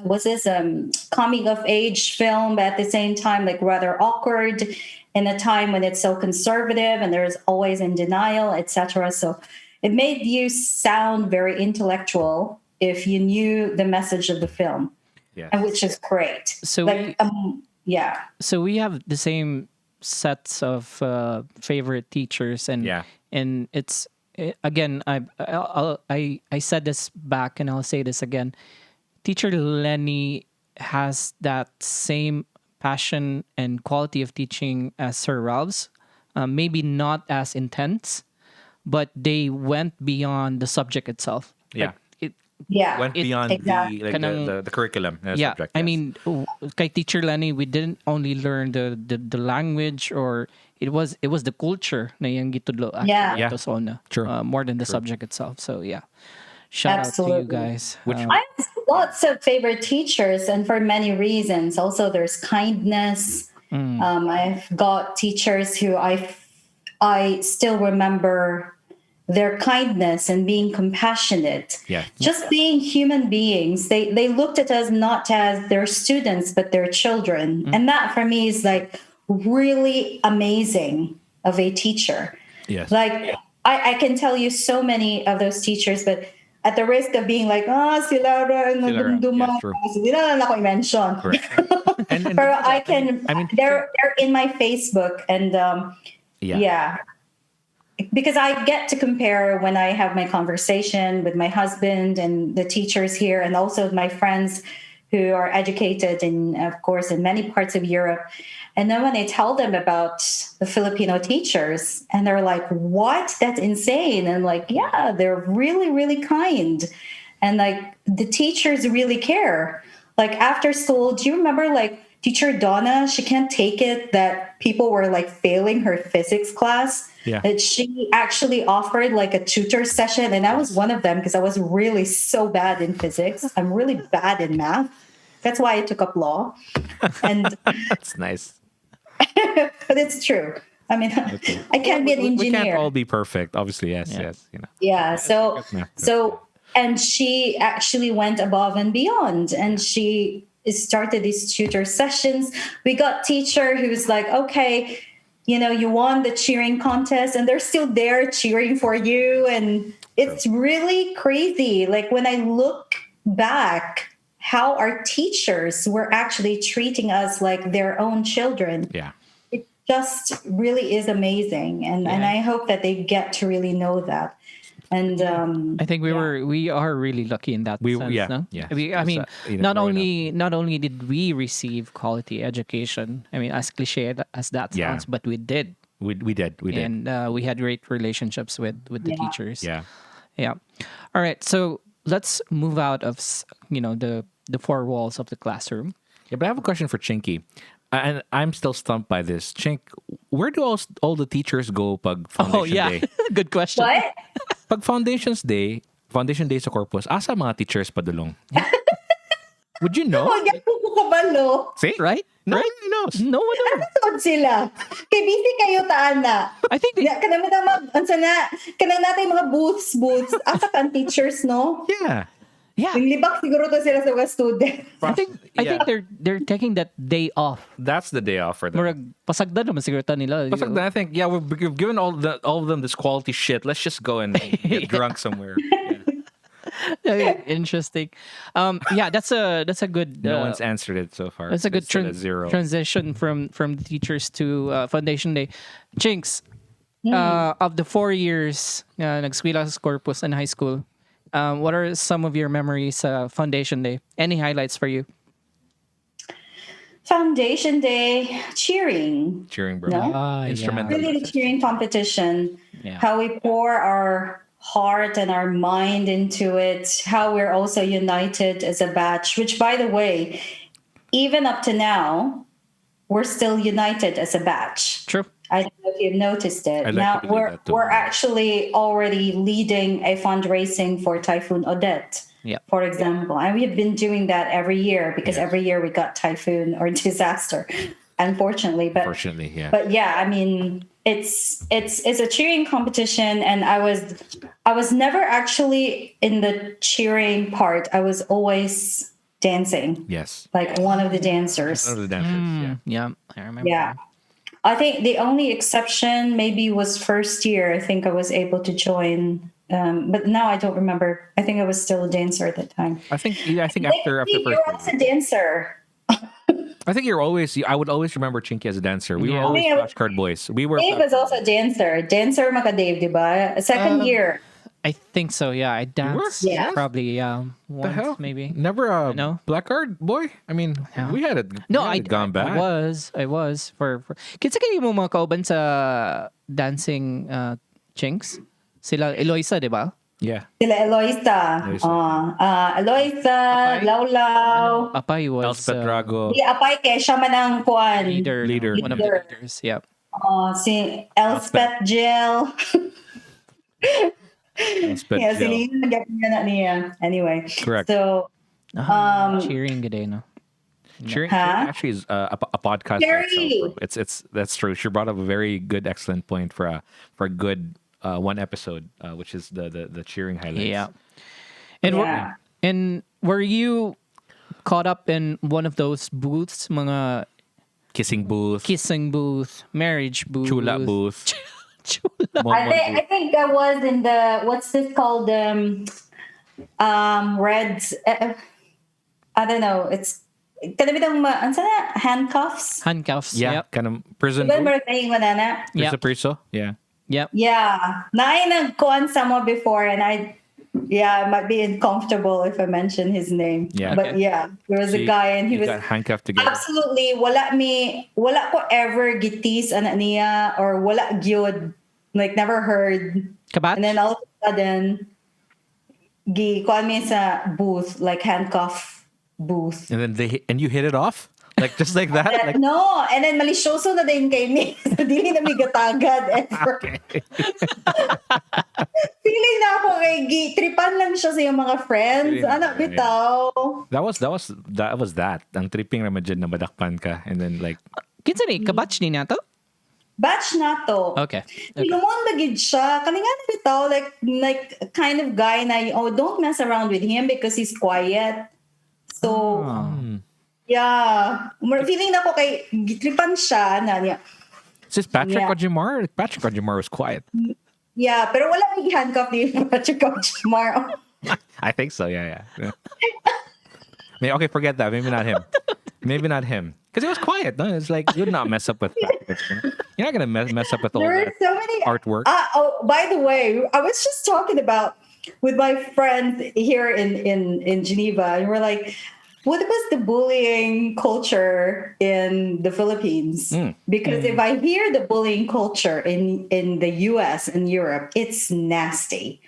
was this coming of age film, but at the same time like rather awkward in a time when it's so conservative and there's always in denial, etc. So it made you sound very intellectual if you knew the message of the film. Yes. And which is great. So like, yeah. So we have the same sets of favorite teachers, and Yeah. and it's again, I said this back, and I'll say this again. Teacher Lenny has that same passion and quality of teaching as Sir Ralph's. Maybe not as intense, but they went beyond the subject itself. Yeah. Like, Yeah. Went It- beyond exactly. the curriculum yeah, subject. I yes. mean, kay Teacher Lenny, we didn't only learn the language, or it was the culture na yung gitudlo Yeah. actually Yeah. ato sa una, True. more than the subject itself. So yeah, shout out to you Absolutely. guys. Which- I have lots of favorite teachers, and for many reasons. Also, there's kindness. I've got teachers who I still remember their kindness and being compassionate. Yeah. Just being human beings. They looked at us not as their students, but their children. And that for me is like really amazing of a teacher. Yes. Like I can tell you so many of those teachers, but at the risk of being like, sila ra Sila ra. nagdumduma. Yeah, true. Hindi na lang ako i-mention. Correct. and Pero I can, I mean, they're in my Facebook, and yeah. Because I get to compare when I have my conversation with my husband and the teachers here, and also my friends who are educated in, of course, in many parts of Europe. And then when I tell them about the Filipino teachers, and they're like, "What? That's insane!" And I'm like, yeah, they're really, really kind, and like the teachers really care. Like after school, do you remember like Teacher Donna? She can't take it that people were like failing her physics class. Yeah. That she actually offered like a tutor session, and I was one of them because I was really so bad in physics. I'm really bad in math. That's why I took up law. And that's nice. but it's true. I mean, I can't be an We engineer. can't all be perfect, obviously. Yes, Yeah. yes. You know. Yeah. So, Yeah. and she actually went above and beyond, and she started these tutor sessions. We got teacher who's like, okay, you won the cheering contest, and they're still there cheering for you. And it's really crazy. Like when I look back, how our teachers were actually treating us like their own children. Yeah. It just really is amazing. And I hope that they get to really know that. And I think we are really lucky in that sense. Yeah, No? yeah. I mean, You know, not growing only did we receive quality education. I mean, as cliche as that Yeah. sounds, but we did, We did. and we had great relationships with the Yeah. teachers. Yeah. Yeah. All right. So let's move out of the four walls of the classroom. Yeah, but I have a question for Chinky. And I'm still stumped by this. Chink, where do all the teachers go pag Foundation Day? Good question. what? Pag Foundation Day sa Corpus, asa mga teachers padulong? Would you know? Oh, yan po ko kabalo. See? Right? No Right? one knows. No one knows. Sod sila. Kay busy kayo taan na. I think they, Ya, kanang natin mga booths. Asa kan teachers, no? Yeah. yeah. Yung libak siguro to sila sa mga student. I think they're taking that day off. That's the day off for them. Murag pasagda naman siguro ta nila. But I think, yeah, we've given all of them this quality shit. Let's just go and get drunk somewhere. Yeah. Interesting. Yeah, that's a good. No one's answered it so far. That's a good It's still at zero. transition from the teachers to Foundation Day. Chinks, of the 4 years nag-eskwela sa Corpus in high school, what are some of your memories Foundation Day? Any highlights for you? Foundation Day, cheering. Cheering, bro. No? Instrumental. Really the cheering competition. Yeah. How we pour our heart and our mind into it. How we're also united as a batch, which by the way, even up to now, we're still united as a batch. True. I don't know if you've noticed it. I'd like Now to believe that too. we're actually already leading a fundraising for Typhoon Odette, Yeah. for example, and we've been doing that every year because Yes. every year we got typhoon or disaster, unfortunately. Fortunately, yeah. But yeah, I mean, it's a cheering competition, and I was never actually in the cheering part. I was always dancing, Yes. like one of the dancers. One of the dancers, yeah. Yeah, I remember. Yeah. I think the only exception maybe was first year. I think I was able to join, but now I don't remember. I think I was still a dancer at that time. I think after You're first also a dancer. I think I would always remember Chinky as a dancer. We were Yeah. always Yeah. flashcard boys. We were Dave was also a dancer. Dancer maka Dave, diba? Second year. I think so. Yeah, I danced Yeah. probably the once hell? maybe. Never a No? black card boy. I mean, Yeah. we had it. No, we had it gone bad. I was for kinsa kayo mo mga kauban sa dancing chinks? Sila Eloisa, di ba? Yeah. Sila Eloisa. Eloisa. Eloisa, Apay? Laulau. Apay was Elspeth Drago. Di apay kay siya man ang kuan. leader, no? Leader. One of the Leader. leaders. Yeah. Si Elspeth Jill. Elspeth Yeah, si Jill. Lina nagapin na niya. Anyway. Correct. So, Cheering today, no? Cheering Huh? actually is a podcast. by Cherry. itself, bro. It's that's true. She brought up a very good, excellent point for a good one episode, which is the cheering highlights. Yeah. And Yeah. were you caught up in one of those booths, mga Kissing booth, kissing booth, marriage booth, chula booth, Chula. Monmon I think I was in the what's this called reds. I don't know. It's kana bitang handcuffs. handcuffs. Yeah, Yep. kind of prison Diba booth. mo saying wala na? Yep. Priso. Yeah. Yep. Yeah. Na nagkuhan someone before and I might be uncomfortable if I mention his name. Yeah. But Okay. yeah, there was So a guy and he you was got handcuffed together. absolutely wala ko ever gitis ana niya or wala gyud, like never heard. Kabat? And then all of a sudden kuhan mi sa booth, like handcuff booth. And then you hit it off like just like that. Like No, and then malisyoso na din kay me. So, dili na mi gatagad ever. Feeling na ako kay tripan lang siya sa iyong mga friends. Yeah, Anak yeah. bitaw. that was that. Ang tripping naman dyan na madakpan ka and then like Kinsa ni kabatch ni nato? Batch na to. Okay. Pinumon bagid siya. Kalinga na bitaw, like kind of guy na, don't mess around with him because he's quiet. So, yeah. Feeling na ko kay gitripan siya na niya. is this Patrick Yeah. Ojimar? Patrick Ojimar was quiet. Yeah, pero wala may handcuff ni Patrick Ojimar. I think so. Yeah. Okay, forget that. Maybe not him. Because he was quiet. No, it's like you'd not mess up with that. You're not gonna mess up with all There are that so many artwork. By the way, I was just talking about with my friends here in Geneva, and we're like, what was the bullying culture in the Philippines? Because if I hear the bullying culture in the US and Europe, it's nasty.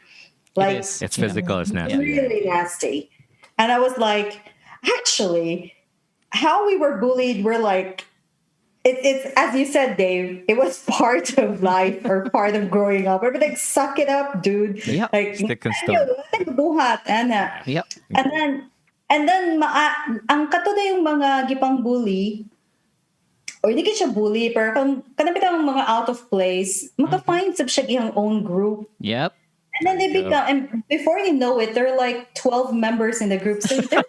Like is. It's physical. It's nasty. really nasty. And I was like, actually, how we were bullied, we're like, it's as you said, Dave, it was part of life or part of growing up. We're like, suck it up, dude. Yeah. Like, Stick and stone. buhat, ana. Yep. And then ang kato na yung mga gipang bully, or hindi siya bully, pero kanapit ang mga out of place, maka-find sab siya iyang own group. Yep. And then they become, and before you know it, there are like 12 members in the group. So they're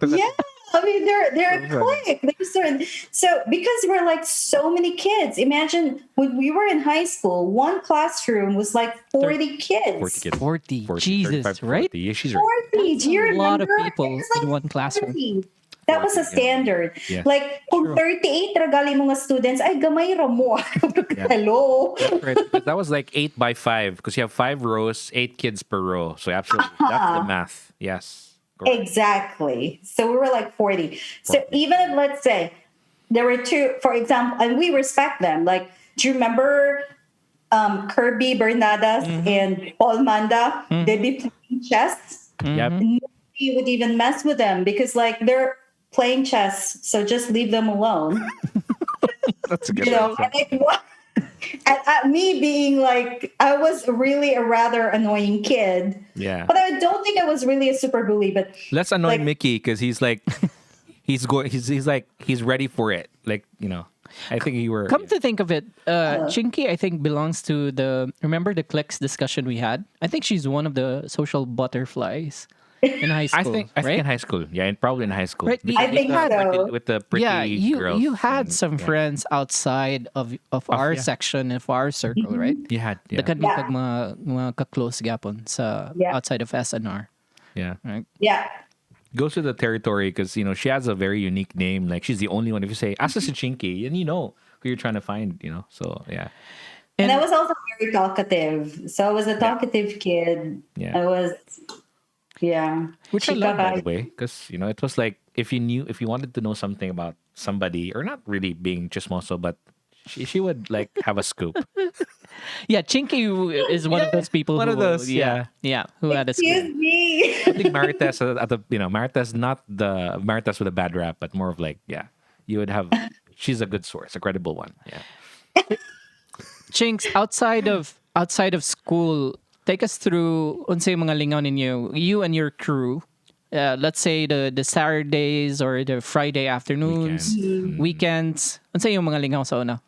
yeah, I mean they're quick. So because we're like so many kids. Imagine when we were in high school, one classroom was like 40 kids. 40 kids. 40. 40, Jesus, 35, right? 40. Yeah, she's right. 40. Do you a lot of remember? people It was in one classroom. 40. That was a standard. Yeah. Like, kung 38 ragali mga students, ay gamay ra mo. Hello. Right. Because that was like 8 by 5 because you have 5 rows, 8 kids per row. So absolutely, that's the math. Yes. Correct. Exactly. So we were like 40. So even if, let's say, there were two, for example, and we respect them. Like, do you remember Kirby Bernadas and Paul Manda? They'd be playing chess. Yep. Nobody would even mess with them because, like, they're playing chess. So just leave them alone. That's a good You know, answer. and like, what? And me being like, I was really a rather annoying kid. Yeah. But I don't think I was really a super bully. But Let's annoy like- Mickey because he's like, he's ready for it. Like, you know, I think you were. Come to think of it, Chinky, I think, belongs to remember the clicks discussion we had? I think she's one of the social butterflies in high school. I think right? in high school. Yeah, and probably in high school. Right, Because I think with the so. with the pretty Yeah, girls. you had and- some yeah. friends outside of our yeah. section, of our circle, right? You had, yeah. Dagan Yeah. mga ka-close gapon sa Yeah. outside of SNR, Yeah. right? yeah. Goes to the territory because, you know, she has a very unique name. Like, she's the only one. If you say, Asa si Chinky, and you know who you're trying to find, you know? So, yeah. And I was also very talkative. So I was a talkative kid. Yeah. I was, yeah. Which I love, by the Chika- way, because, you know, it was like, if you wanted to know something about somebody, or not really being chismoso, but She would like have a scoop. Yeah, Chinky is one of those people One who of those, yeah, who had a school. Excuse me. I think Marites at the Marites, not the Marites with a bad rap, but more of like, you would have. She's a good source, a credible one. Yeah. Chinks, outside of school, take us through unsay mga lingaw ninyo, you and your crew. Let's say the Saturdays or the Friday afternoons, weekends. Unsay yung mga lingaw sa una?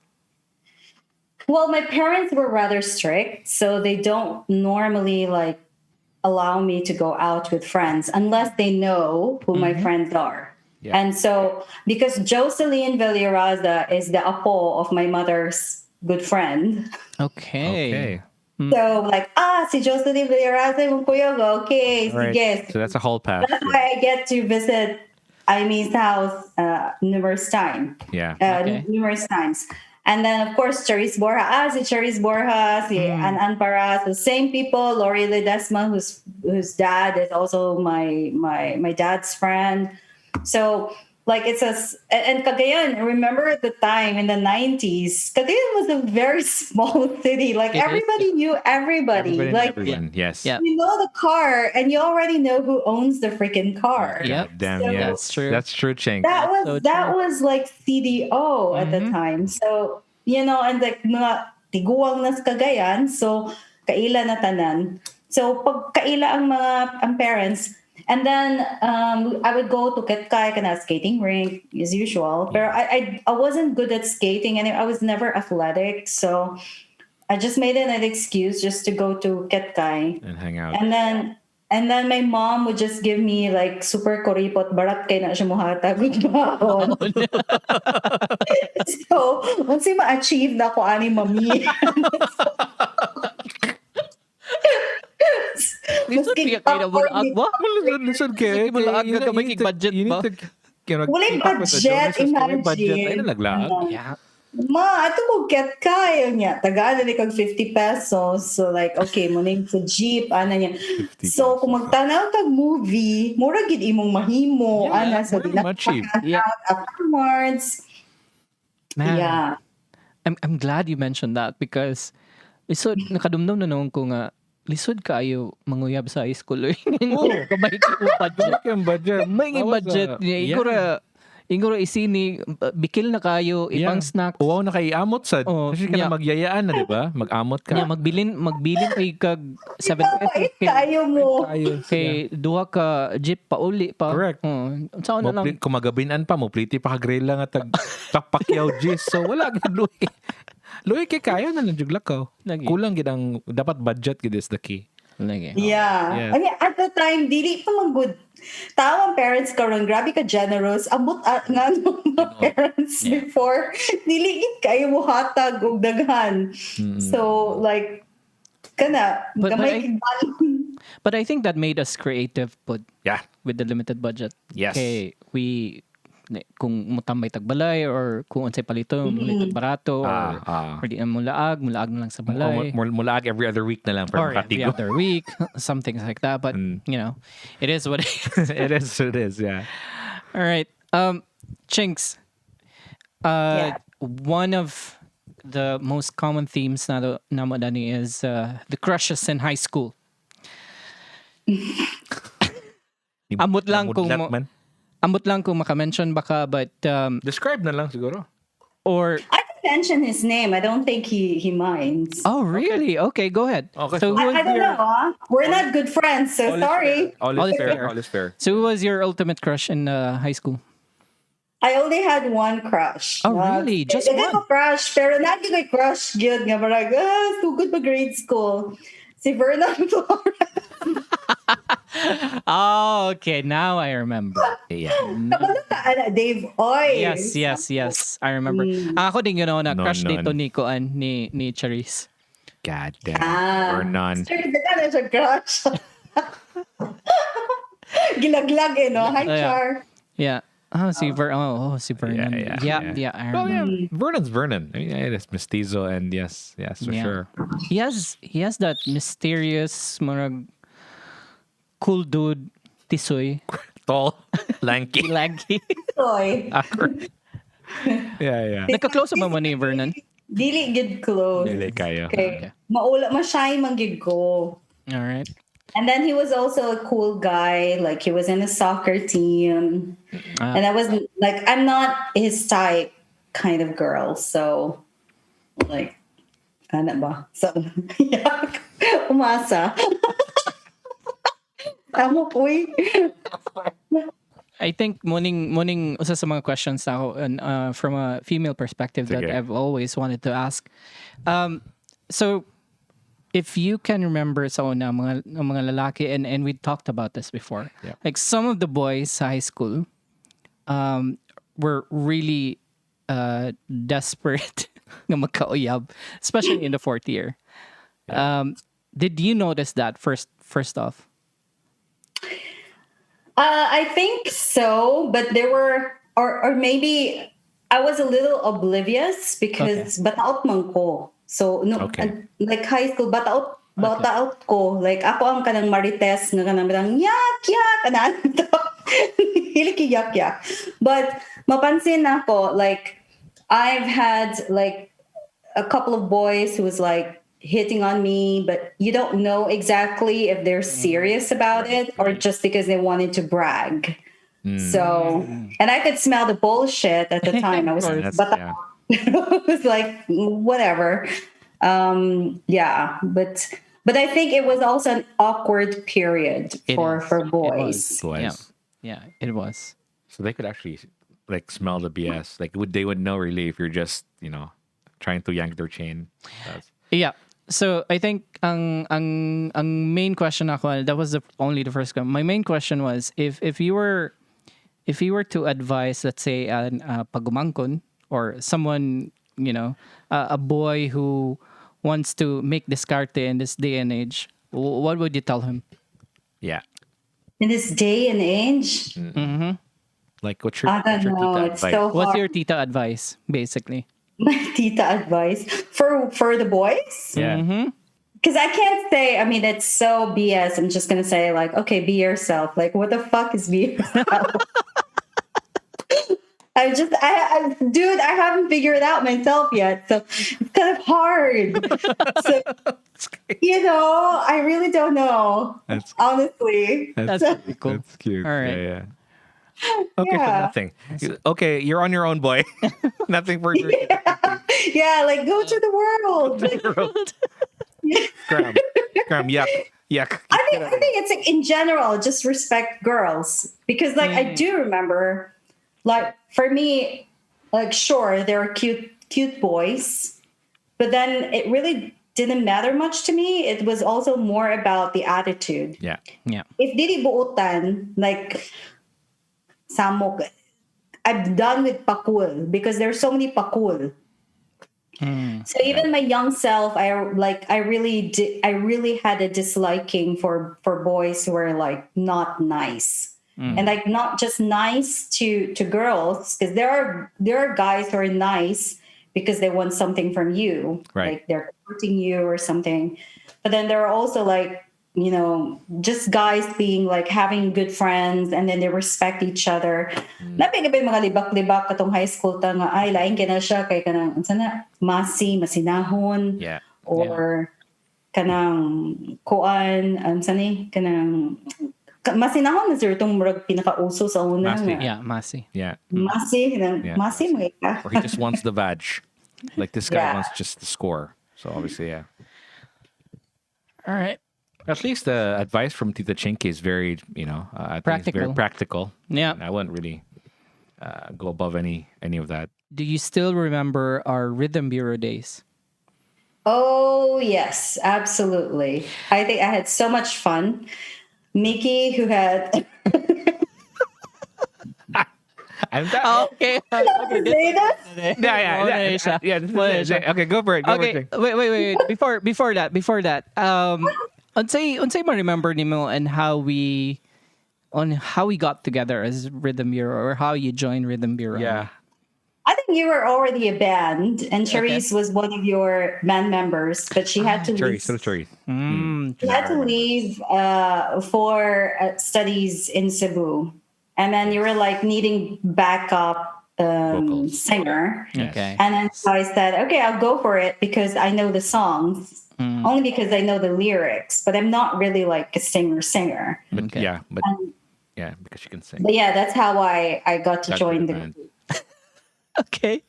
Well, my parents were rather strict, so they don't normally like allow me to go out with friends unless they know who my friends are. Yeah. And so, because Jocelyn Villaraza is the apo of my mother's good friend, Okay. so like, si Jocelyn Villaraza yung kuya ko, okay, Right. sige. So that's a whole pass. That's why I get to visit Amy's house numerous times. Yeah. Okay. Numerous times. And then, of course, Charis Borja. Si Charis Borja, si An Para. So same people. Lori Ledesma, whose dad is also my dad's friend. So, like, it's and Cagayan, remember at the time in the 90s, Cagayan was a very small city. Like, It is. everybody knew everybody. Everybody and Like, everyone. Yes. Yeah. you know the car, and you already know who owns the freaking car. Yeah. God damn. So- Yes. That's true. That's true, Chink. That was like CDO at the time. So, and like mga tiguang na sa Cagayan, so kaila na tanan. So pag kaila ang parents, and then I would go to Ketkay kana skating rink as usual. But I wasn't good at skating and I was never athletic, so I just made it an excuse just to go to Ketkay. And hang out. And then my mom would just give me like super koripot barat kay na siya muhatag with baon. So, once ma-achieve na ko ani mami. Lisod Maski kaya kayo na popcorn bulaag ba? Listen, kaya. Sige, bulaag ka gamay kay budget You ba? need to, Walay keep up with the budget, Joneses. Walay budget. imagine. Ay, nalaglag. Yeah. Ma, ato ko get kayo niya. Tagaan na kag 50 pesos. So like, okay, mo name sa jeep, ana niya. 50 So, kung pesos. magtanaw tag movie, mura gid imong mahimo. Yeah, Ana, so very di na much cheap. Yeah. afterwards. Man. Yeah. I'm glad you mentioned that because lisod nakadumdum na noon ko nga lisod kaayo manguyab sa high school. Kamay ko budget. Yung budget. May nga budget niya. Iguro isini bikil na kayo ipang snacks. Wow na kay amot sad. Oh, Kasi ka yeah. na magyayaan na, di ba? Mag-amot ka. Nya magbilin kay kag 7 Pait kayo mo. Tayo. kay duha ka jeep pauli pa. Correct. Saan na lang. Kung magabinan pa, mo pliti pa ka-grill lang at takpakyaw gis. So wala gid luy. Luy kay kayo na lang juglakaw. Lagi. Kulang gid ang dapat budget gid is the key. Lagi. Yeah. Yeah. I mean, at the time, dili pa man good. Tawang parents karon, grabe ka generous. Abot nga nung mga parents Yeah. before. Dili gid kayo mo hatag og daghan. So, like, kana, But gamay kig balon. But I think that made us creative Yeah. with the limited budget. Yes. Okay, kung mutambay tagbalay or kung unsay palito mulit barato or di na mulaag na lang sa balay. Mulaag every other week na lang para Or every makatigo. other week, something like that. But, it is what it is. It is, yeah. All right. Chinks, Yeah. one of the most common themes na namadani is the crushes in high school. Amot lang kung Mudlat man. Amot lang kung maka-mention baka, but Describe na lang siguro. or I can mention his name. I don't think he minds. oh really? Okay, go ahead. Okay, So so- who was I don't your know. We're not good friends, so sorry. All All is is fair. fair. All is fair. so who was your ultimate crush in high school? I only had one crush. Oh, really? Just Daghan one? ko crush, pero not yung crush gyud nga parang, so good pa grade school. Si Vernon Flores. Oh, okay. Now I remember. Yeah. Kabalo ka, Dave Oy. Yes. I remember. Ako din yun na No, crush no, dito no. ni Charis. God damn. Or Ah. none. Sure, daghan na siya crush. Gilaglag no? Hi, Yeah. Char. Yeah. si Vernon. Yeah, I Oh remember. yeah, Vernon's Vernon. I mean, it's mestizo, and yes, for Yeah. sure. He has that mysterious marag cool dude tisoy Tall, lanky. lagi. Toy. Awkward. Yeah. Nagka-close naman mo ni Vernon. Dili good close. Dili kayo. Okay. Maula, mashy man gid ko. All right. And then he was also a cool guy. Like he was in a soccer team. And I was like, I'm not his type kind of girl. So like, ano ba? So, yak. Umasa. Tamo ko eh. I think muning usa sa mga questions na ako from a female perspective that Sige. I've always wanted to ask. So if you can remember sa una mga lalaki and we talked about this before. Yeah. Like some of the boys sa high school were really desperate na magkauyab, especially in the fourth year. Did you notice that first off? I think so, but there were, or maybe I was a little oblivious because bataot man ko. So no, Okay. like high school bataot ko. Like ako ang kanang marites nga kanang bitang yak ana to. Hili ki yak. But mapansin ako like I've had like a couple of boys who was like hitting on me, but you don't know exactly if they're serious about it or just because they wanted to brag. So, and I could smell the bullshit at the time. I was, Yeah. it was like whatever. But I think it was also an awkward period for boys. Was. Yeah, it was. So they could actually like smell the BS. Like they would know really if you're just, trying to yank their chain. Yeah. So I think ang main question ako, that was only the first one. My main question was if you were to advise, let's say pagumangkon or someone, a boy who wants to make discarte in this day and age, what would you tell him? Yeah. In this day and age, Like what's your I don't tita know. It's advice? so What's hard. your tita advice, basically? My tita advice for the boys? Yeah. Because I can't say, I mean, it's so BS. I'm just going to say, like, okay, be yourself. Like, what the fuck is be yourself? Dude, I haven't figured it out myself yet. So it's kind of hard. So, I really don't know. That's Honestly. That's pretty cool. That's cute. All right. Yeah. Okay, so Yeah. nothing. Okay, you're on your own, boy. Nothing for your Yeah, like, go to the world. Graham, yuck. I think it's like in general, just respect girls because like I do remember, like for me, like sure there are cute boys, but then it really didn't matter much to me. It was also more about the attitude. Yeah. If dili buutan, like samok, I'm done with pakul because there's so many pakul. So even my young self, I really had a disliking for boys who were like not nice and like not just nice to girls because there are guys who are nice because they want something from you, Right. like they're courting you or something. But then there are also like just guys being like having good friends and then they respect each other. Napig ba yung mga libak-libak katong high school ta nga ay lain kina siya kay kanang sana masinahon Yeah. or kanang kuan sani kanang masinahon na sir itong murag pinakauso sa una Masi. nga. Yeah, Masi. Yeah. Masi Masi. mga ka. Or he just wants the badge. Like this guy Yeah. wants just the score. So obviously, yeah. All right. At least the advice from Tita Chinky is very, I think it's very practical. Yeah. And I wouldn't really go above any of that. Do you still remember our Rhythm Bureau days? Oh yes, absolutely. I think I had so much fun. Mickey, who had I'm that. Okay. say that? Yeah. Okay, go for it. Okay, wait. Before that, unsay mo remember nimo and how we got together as Rhythm Bureau or how you joined Rhythm Bureau? Yeah. I think you were already a band, and Charisse was one of your band members, but she had to leave. Cherry. She had to leave for studies in Cebu, and then you were like needing backup Vocals. singer. Yes. Okay. And then so I said, okay, I'll go for it because I know the songs. Only because I know the lyrics, but I'm not really like a singer. But Okay. yeah, because you can sing. But yeah, that's how I got to Got join the the band. group. Okay.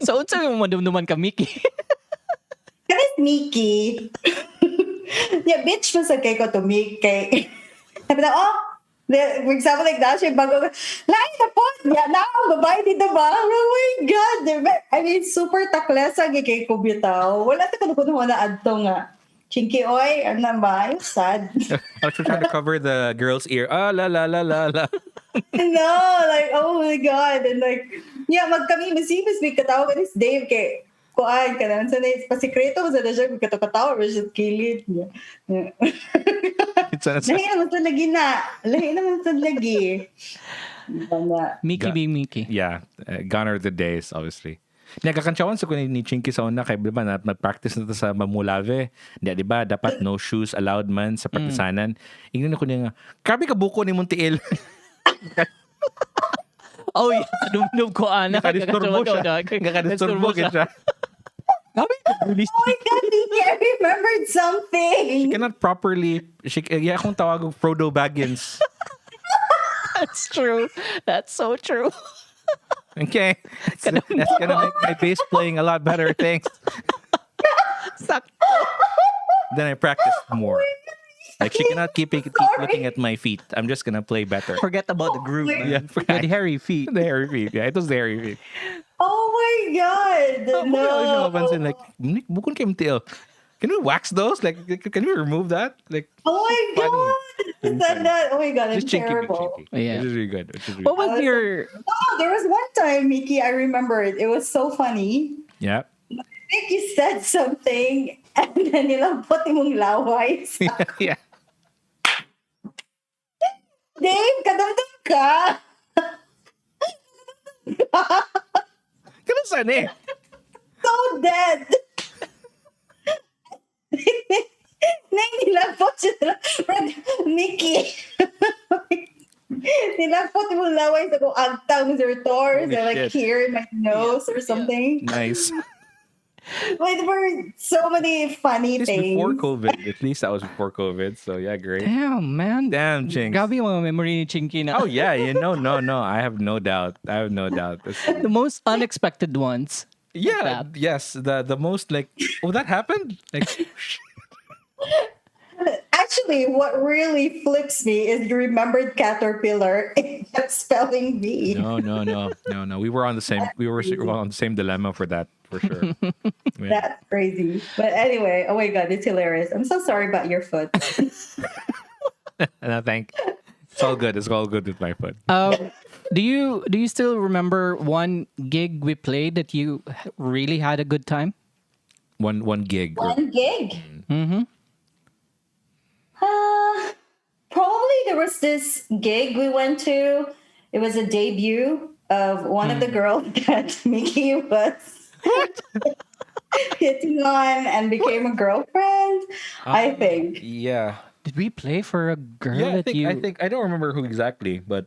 So, unsa yung madumduman ka, Mickey? Can I Mickey? Yeah, bitch mas kay ko to Mickey. Sabi na, for example, like that, siya bago, lain na po, yeah, na, babae dito ba? Oh my God. I mean, super taklesa kay ko bitaw. Wala ta kanukunuha na adto nga. Chinky, oy, ano ba? I'm sad. I was trying to cover the girl's ear. Ah, la la la la la. No, like, oh my God. And like, yeah, magkami, masibas, may katawa ka ni Dave kay, kuan ka na. So, pasikreto ko sa na siya, may katawa, may siya kilid. Yeah. It's an Lahi naman sa lagi na. Lahi naman sa lagi. Banda. Mickey Ga- being Mickey. Yeah, gone are the days, obviously. Nagkakantsawan sa ko ni Chinky sa una kay diba na nag-practice na to sa Mamulave. Di ba dapat no shoes allowed man sa praktisanan. Ingnon ko niya nga, grabe ka buko ni Montiel. Oh, yeah. Dumdum ko, ana. Nakadisturbo siya. Nakadisturbo siya. Grabe, release. Oh my God, Nikki, I remembered something. She cannot properly, yeah, akong tawag Frodo Baggins. That's true. That's so true. Okay. That's gonna make my bass playing a lot better. Thanks. Sakto. Then I practiced more. Like she cannot keep looking at my feet. I'm just gonna play better. Forget about the groove. my Yeah, The hairy feet. the hairy feet. Yeah, it was the hairy feet. Oh my God. No. Like, Nick, bukon kay MTL. Can we wax those? Like, can we remove that? Like, Oh my God. That, oh my God, I'm just chinky, terrible. Yeah. Which is really good. What was your... Oh, there was one time, Mickey, I remember it. It was so funny. Yeah. Mickey said something and then nilampot mong laway. Yeah. Dave, kadamdam ka. Ganun saan eh. So dead. Nang nilampot siya. Mickey. Nilampot mong laway sa kung agtang or tours. Holy Or like shit. here in my nose or something. Nice. Like, there were so many funny It's things. before COVID. At least that was before COVID. So yeah, great. Damn, man. Damn, Chinks. Grabe yung mga memory ni Chinky na. Oh yeah, no. I have no doubt. That's- The most unexpected ones. yeah, That. yes. The most like, oh, that happened. Like, Actually, what really flips me is you remembered caterpillar and kept spelling V. no. We were on the same. We were on the same dilemma for that for sure. Yeah. That's crazy. But anyway, oh my God, it's hilarious. I'm so sorry about your foot. And I think it's all good. It's all good with my foot. Do you still remember one gig we played that you really had a good time? One gig. One gig. Mm-hmm. Probably there was this gig we went to. It was a debut of one of the girls that Mickey was hitting on and became a girlfriend. I think. Yeah. Did we play for a girl Yeah, that you... I think I don't remember who exactly, but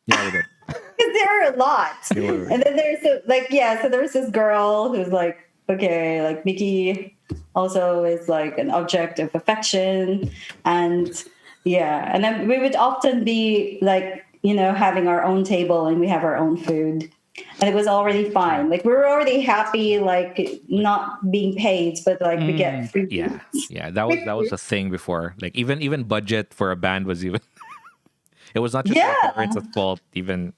yeah, we did. Because there are a lot. There were. And then there's so there's this girl who's like, okay, like Mickey also is like an object of affection. And yeah, and then we would often be like, having our own table and we have our own food. And it was already fine. Like we were already happy, like not being paid, but like we get free. Yeah. That was a thing before. Like even budget for a band was even. It was not just Yeah. our parents' fault. Even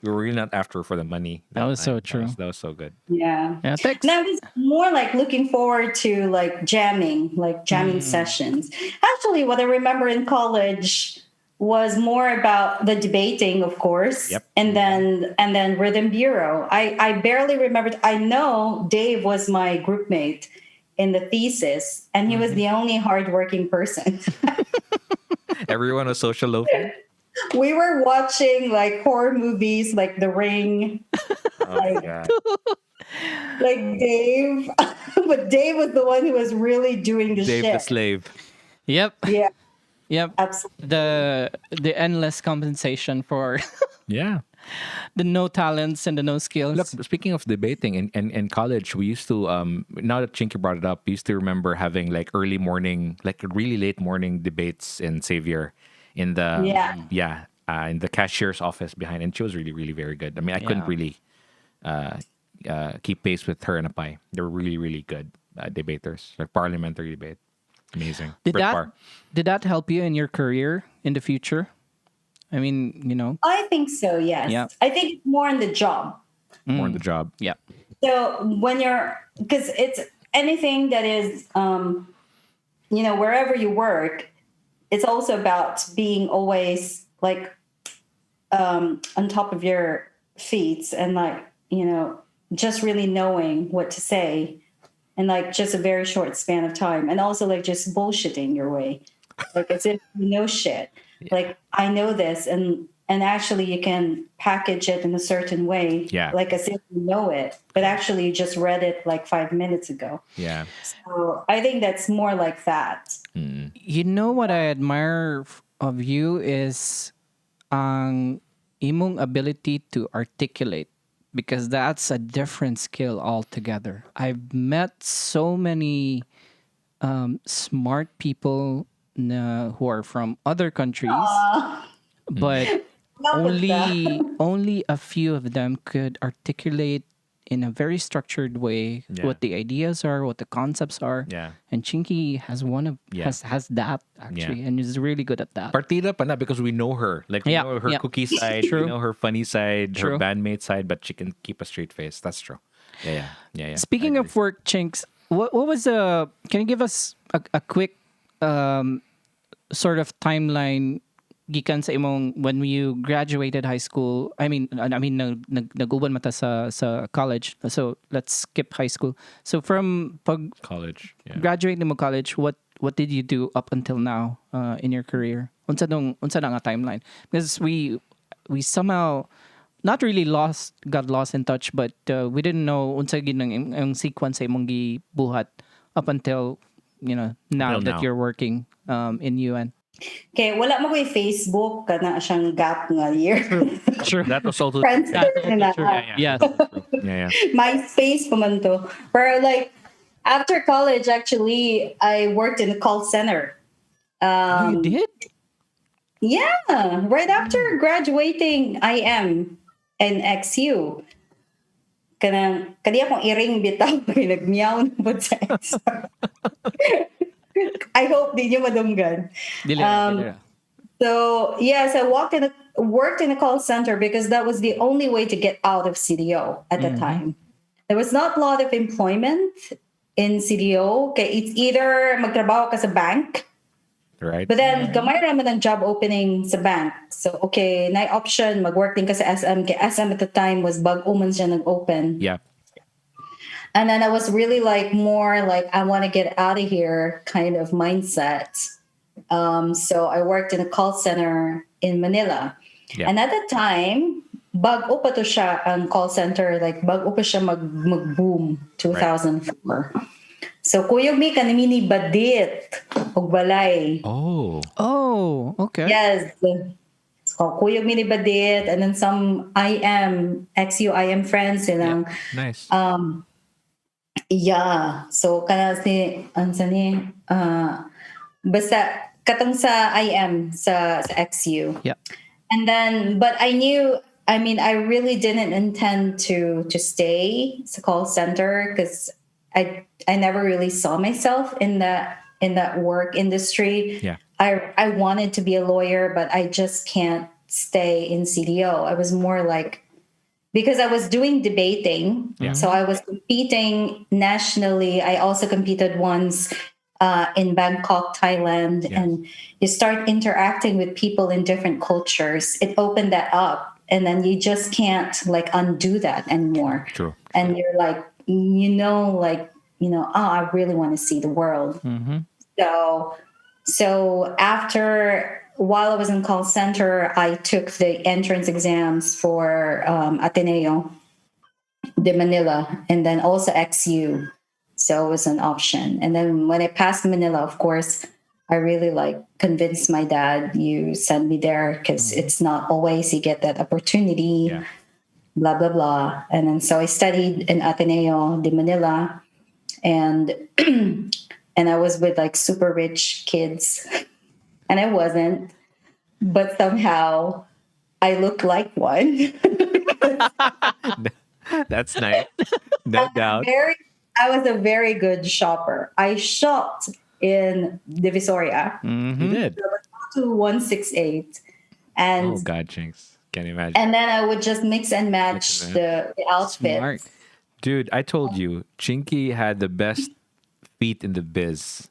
we were really not after for the money. That was so true. That was so good. Yeah. Yeah, thanks. And I was more like looking forward to like jamming sessions. Actually, what I remember in college was more about the debating, of course, Yep. and then Rhythm Bureau. I barely remembered. I know Dave was my group mate in the thesis, and he was the only hardworking person. Everyone was social loafing. We were watching like horror movies like The Ring, Oh my god. like Dave, but Dave was the one who was really doing the Dave shit. the slave. Yep. Yeah, Yep. absolutely. The endless compensation for Yeah. The no talents and the no skills. Look, speaking of debating in college, we used to now that Chinky brought it up, we used to remember having like early morning, like really late morning debates in Xavier in the in the cashier's office behind, and she was really really very good. I mean, I couldn't Yeah. really keep pace with her and Apay. They were really really good debaters, like parliamentary debate. Amazing. Did Brick that bar. did that help you in your career in the future? I mean, I think so, yes. Yeah. I think it's more on the job. More on the job. yeah. So when because it's anything that is, wherever you work, it's also about being always like on top of your feet and like, just really knowing what to say in like just a very short span of time. And also like just bullshitting your way. Like as if you know shit. Like I know this and actually you can package it in a certain way. Yeah. Like as if you know it. But actually you just read it like 5 minutes ago. Yeah. So I think that's more like that. You know what I admire of you is ang imong ability to articulate, because that's a different skill altogether. I've met so many smart people who are from other countries, but Not with that. only a few of them could articulate in a very structured way Yeah. what the ideas are, what the concepts are. Yeah. And Chinky has has that actually, and is really good at that. Partida pa na because we know her. Like we Yeah, know her yeah. cookie side, True. we know her funny side, True. her bandmate side, but she can keep a straight face. That's true. Yeah. Speaking I of work, Chinks, what was can you give us a quick sort of timeline gikan sa imong when you graduated high school? I mean naguban mata sa college. So let's skip high school. So from pag college. Yeah. graduate mo college, what did you do up until now in your career? Unsa na nga timeline? Because we somehow not really got lost in touch, but we didn't know unsa gid ang sequence sa imong gibuhat up until now Until that now. you're working in UN. Okay, wala mo ko'y Facebook kana siyang gap nga year. Sure. That was also Friends Yeah, na. Yes. Yeah. MySpace pa man to. But like after college, actually, I worked in a call center. You did? Yeah, right after graduating, I am in XU. Kadi akong iring bitaw pag nagmeow na po sa XU. I hope di nyo madunggan. Dili. So yes, I worked in a call center because that was the only way to get out of CDO at the time. There was not a lot of employment in CDO. Okay, it's either magtrabaho ka sa bank, Right. but then gamay naman ang job opening sa bank. So okay, na option magwork din ka sa SM. Kaya SM at the time was bag-o man siya nag-open. Yeah. And then I was really like more like I want to get out of here kind of mindset. So I worked in a call center in Manila. Yeah. And at the time, bag-o pa to siya ang call center. Like bag-o pa siya mag-boom 2004. So kuyog mi kanimi ni badit og balay. Oh. Okay. Yes. So kuyog mi ni badit and then some XU IM friends silang. Nice. Yeah. So kana ansa ni basta katong sa IM sa XU. Yeah. And then but I really didn't intend to stay at the call center because I never really saw myself in that work industry. Yeah. I wanted to be a lawyer, but I just can't stay in CDO. I was more like because I was doing debating. Yeah. So I was competing nationally. I also competed once in Bangkok, Thailand, Yeah. and you start interacting with people in different cultures. It opened that up, and then you just can't like undo that anymore. True. And you're like, I really want to see the world. So while I was in call center, I took the entrance exams for Ateneo de Manila and then also XU. So it was an option. And then when I passed Manila, of course, I really like convinced my dad, you send me there because it's not always you get that opportunity, Yeah. blah, blah, blah. And then so I studied in Ateneo de Manila, and and I was with like super rich kids, and I wasn't, but somehow I looked like one. That's nice. No doubt. very I was a very good shopper. I shopped in Divisoria You did. to 168, Oh and God, Jinx. Can't imagine. and then I would just mix and match and the Smart. outfits. Dude, I told you, Chinky had the best feet in the biz.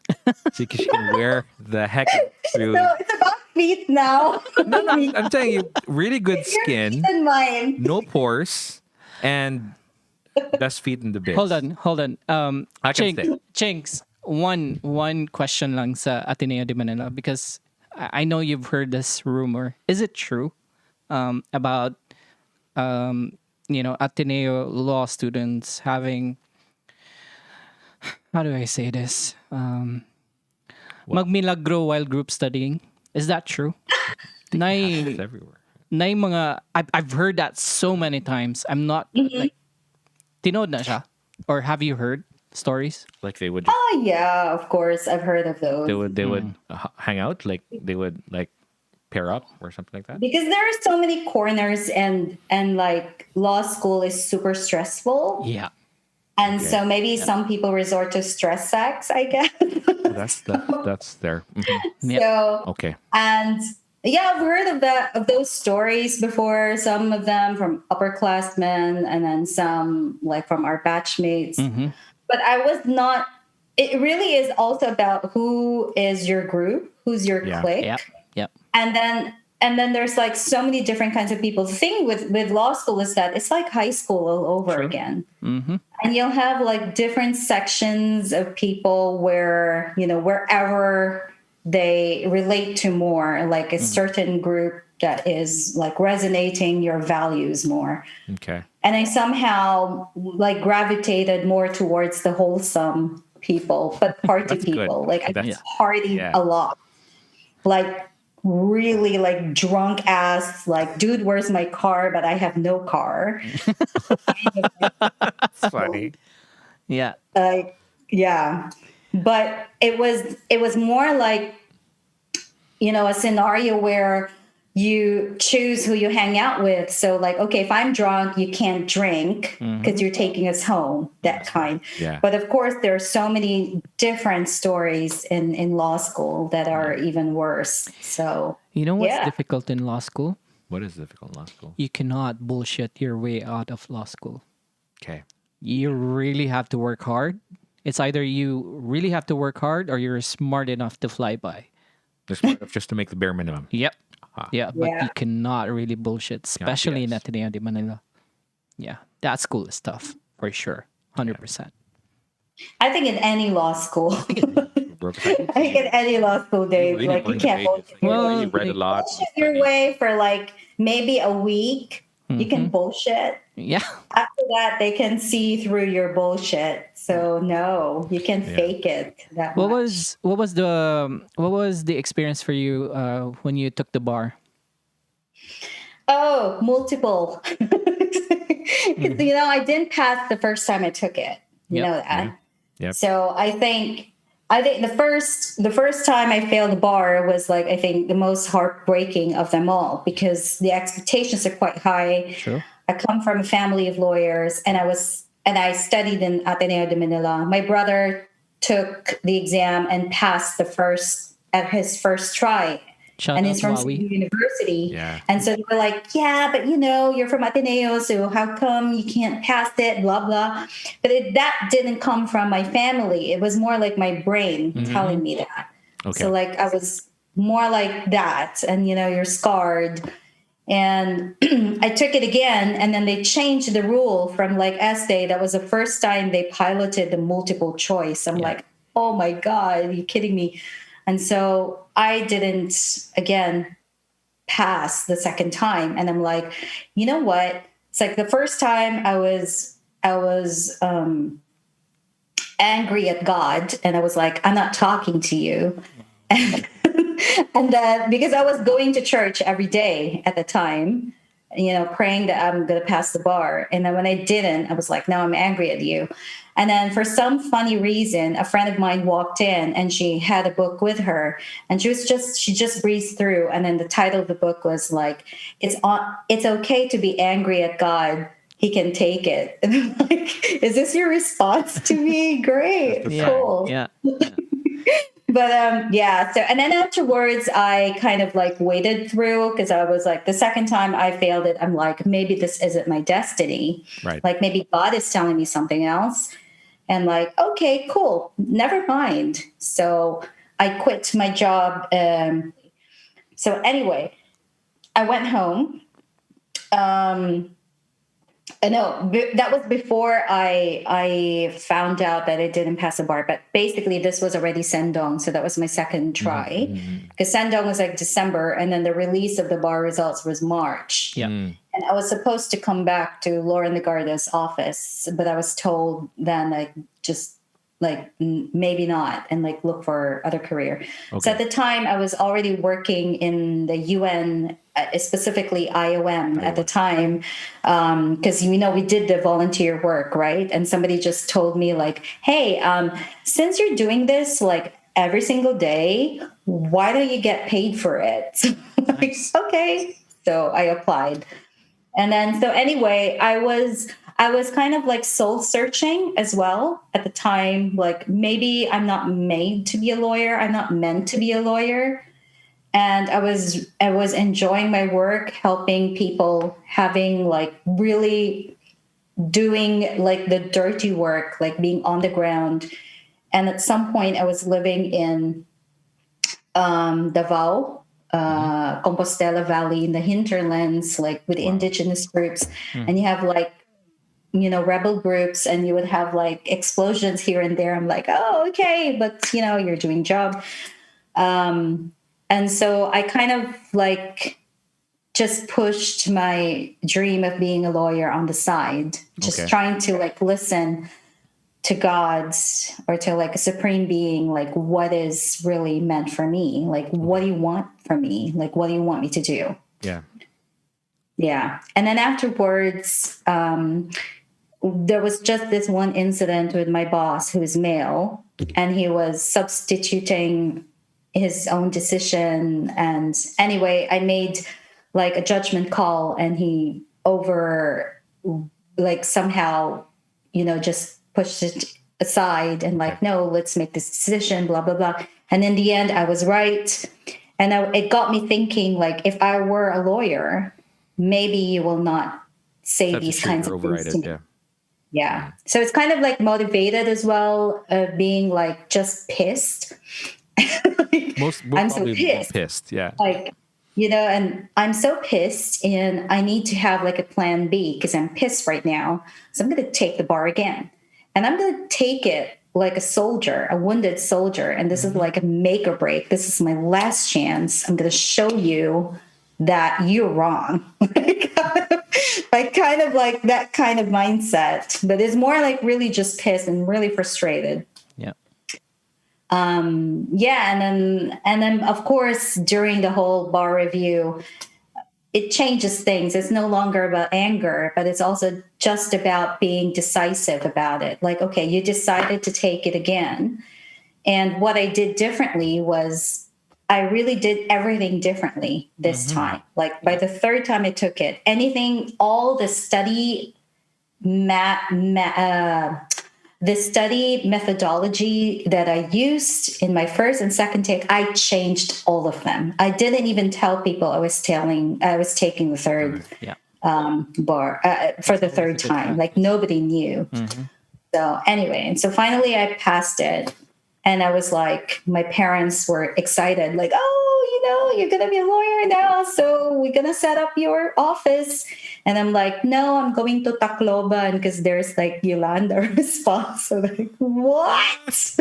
She can wear the heck through. So it's about feet now. No, I'm telling you, really good Your feet skin, and mine. no pores, and best feet in the biz. Hold on. I can stay. Chinks, one question lang sa Ateneo de Manila, because I know you've heard this rumor. Is it true about Ateneo law students having, how do I say this? Magmilagro while group studying. Is that true? Nay, It's everywhere. nay mga, I've heard that so many times. I'm not like, tinod na siya? Or have you heard stories? Like they would, Oh yeah, of course. I've heard of those. they would hang out. Like they would like pair up or something like that. Because there are so many corners, and like law school is super stressful. Yeah. And so maybe some people resort to stress sex, I guess. That's there. Mhm. Yeah. So Okay. and yeah, I've heard of those stories before. Some of them from upperclassmen, and then some like from our batchmates. But I was not. It really is also about who is your group, who's your Yeah. clique, Yep. and then there's like so many different kinds of people. The thing with law school is that it's like high school all over again. And you'll have like different sections of people where, wherever they relate to more, like a certain group that is like resonating your values more. Okay. And I somehow like gravitated more towards the wholesome people, but party That's good. people. Like I That's- partied yeah. a lot. Like really like drunk ass, like, dude, where's my car? But I have no car. That's funny. Yeah. Like, yeah. But it was more like, a scenario where you choose who you hang out with. So like, okay, if I'm drunk, you can't drink because you're taking us home, that kind. Yeah. But of course, there are so many different stories in law school that are even worse. So You know what's yeah. difficult in law school? What is difficult in law school? You cannot bullshit your way out of law school. Okay. You really have to work hard. It's either you really have to work hard or you're smart enough to fly by. They're smart enough just to make the bare minimum. Yep. Yeah, but Yeah. you cannot really bullshit, especially in BS. Ateneo de Manila. Yeah, that school is tough for sure, 100%. I think in any law school, Broke I think in any law school days, really like you learned can't the pages. bullshit your Well, way. You read a lot. Bullshit your way for like maybe a week. You can bullshit. Yeah, After that, they can see through your bullshit. So no, you can fake it. That what much. was the experience for you when you took the bar? Oh, multiple. 'Cause, I didn't pass the first time I took it. You Yep. know that. Yep. So I think the first time I failed the bar was like, I think, the most heartbreaking of them all, because the expectations are quite high. Sure. I come from a family of lawyers, and I studied in Ateneo de Manila. My brother took the exam and passed at his first try. Shout And out he's from Wawi. Cebu University. Yeah. And so they were like, yeah, but you're from Ateneo, so how come you can't pass it, blah, blah. But that didn't come from my family. It was more like my brain telling me that. Okay. So like I was more like that, and you're scarred. And I took it again, and then they changed the rule from like essay. That was the first time they piloted the multiple choice. I'm like, oh my God, are you kidding me? And so I didn't, again, pass the second time. And I'm like, you know what? It's like the first time I was angry at God, and I was like, I'm not talking to you. And because I was going to church every day at the time, praying that I'm going to pass the bar. And then when I didn't, I was like, no, I'm angry at you. And then for some funny reason, a friend of mine walked in and she had a book with her, and she just breezed through. And then the title of the book was like, it's okay to be angry at God. He can take it. And I'm like, is this your response to me? Great. Yeah. Cool. Yeah. But yeah, so and then afterwards I kind of like waded through, because I was like, the second time I failed it, I'm like, maybe this isn't my destiny. Right. Like maybe God is telling me something else. And like, okay, cool, never mind. So I quit my job. So anyway, I went home. No, that was before I found out that I didn't pass the bar. But basically, this was already Sendong, so that was my second try. Because Sendong was like December, and then the release of the bar results was March. Yeah. And I was supposed to come back to Lauren Legarda's office, but I was told then like just like maybe not, and like look for other career. So at the time I was already working in the UN, specifically IOM at the time, because we did the volunteer work, right? And somebody just told me like, hey, since you're doing this like every single day, why don't you get paid for it? Nice. Like, okay. So I applied. And then, so anyway, I was kind of like soul searching as well at the time. Like maybe I'm not made to be a lawyer. I'm not meant to be a lawyer. And I was enjoying my work, helping people, having like really doing like the dirty work, like being on the ground. And at some point I was living in Davao, Compostela Valley in the hinterlands, like with indigenous groups. And you have like, rebel groups, and you would have like explosions here and there. I'm like, oh, okay, but you're doing job. And so I kind of like just pushed my dream of being a lawyer on the side, just trying to like listen to God's or to like a supreme being, like what is really meant for me? Like, what do you want from me? Like, what do you want me to do? Yeah. Yeah. And then afterwards, there was just this one incident with my boss who is male, and he was substituting his own decision. And anyway, I made like a judgment call, and he somehow, just pushed it aside and like, no, let's make this decision, blah, blah, blah. And in the end, I was right. And it got me thinking, like, if I were a lawyer, maybe you will not say these kinds of things to me. Yeah. Yeah. So it's kind of like motivated as well, being like just pissed. I'm so pissed. Yeah. Like, and I'm so pissed, and I need to have like a plan B because I'm pissed right now. So I'm going to take the bar again, and I'm going to take it like a soldier, a wounded soldier. And this is like a make or break. This is my last chance. I'm going to show you that you're wrong. Like kind of like that kind of mindset, but it's more like really just pissed and really frustrated. Yeah. Yeah. And then of course, during the whole bar review, it changes things. It's no longer about anger, but it's also just about being decisive about it. Like, okay, you decided to take it again. And what I did differently was I really did everything differently this time. Like by the third time I took it, all the study the study methodology that I used in my first and second take, I changed all of them. I didn't even tell people I was taking the third bar for the third time. Like nobody knew. So anyway, and so finally I passed it. And I was like, my parents were excited, like, oh, you're going to be a lawyer now. So we're going to set up your office. And I'm like, no, I'm going to Tacloban because there's like Yolanda response. So like, what?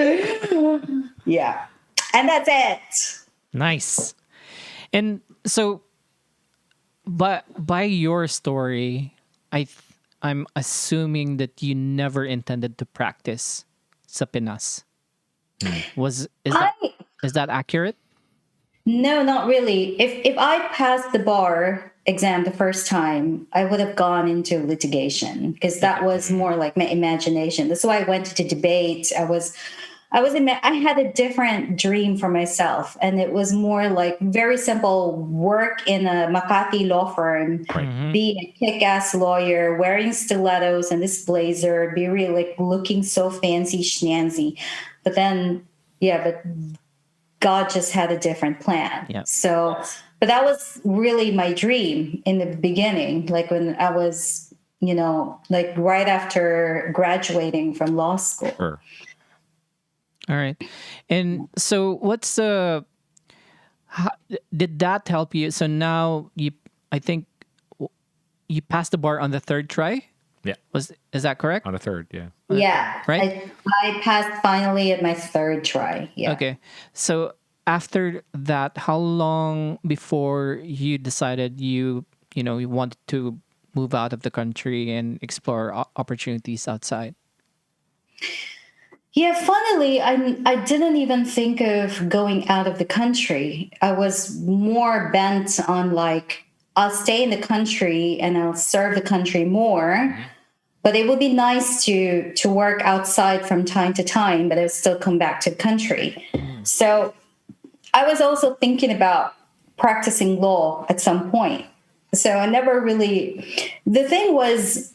Yeah. And that's it. Nice. And so by your story, I'm assuming that you never intended to practice sa Pinas. Is that Is that accurate? No, not really. If I passed the bar exam the first time, I would have gone into litigation because that was more like my imagination. That's why I went to debate. I had a different dream for myself, and it was more like very simple: work in a Makati law firm, Right. be a kick-ass lawyer, wearing stilettos and this blazer, be really like looking so fancy schmancy. But then, yeah, but God just had a different plan. Yeah. So, but that was really my dream in the beginning, like when I was, like right after graduating from law school. Sure. All right. And so what's the how, did that help you? So now I think you passed the bar on the third try. Yeah. Is that correct? On a third, yeah. Yeah. Right? I passed finally at my third try. Yeah. Okay. So after that, how long before you decided you wanted to move out of the country and explore opportunities outside? Yeah, funnily, I didn't even think of going out of the country. I was more bent on like, I'll stay in the country and I'll serve the country more. But it would be nice to work outside from time to time, but I would still come back to the country. So I was also thinking about practicing law at some point. So I never really. The thing was,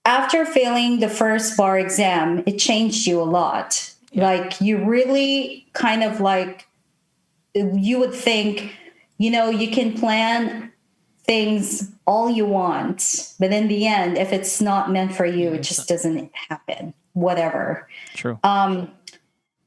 after failing the first bar exam, it changed you a lot. Like you really kind of like, you would think, you can plan things all you want, but in the end, if it's not meant for you, it just doesn't happen, whatever. True. And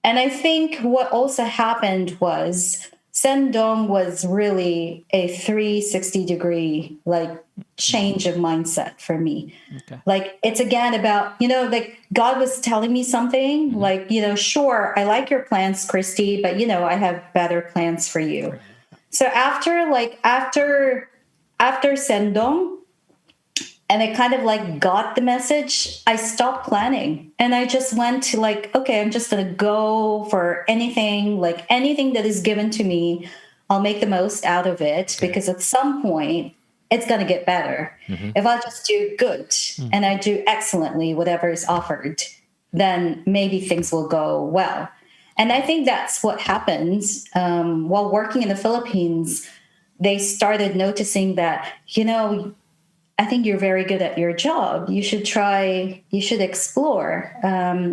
I think what also happened was Sendong was really a 360-degree like change of mindset for me. Okay. Like it's again about, like God was telling me something like, sure, I like your plans, Christy, but I have better plans for you. So after Sendong, and I kind of like got the message, I stopped planning and I just went to like, okay, I'm just going to go for anything, like anything that is given to me. I'll make the most out of it because at some point it's going to get better. If I just do good and I do excellently, whatever is offered, then maybe things will go well. And I think that's what happens while working in the Philippines. They started noticing that, I think you're very good at your job. You should explore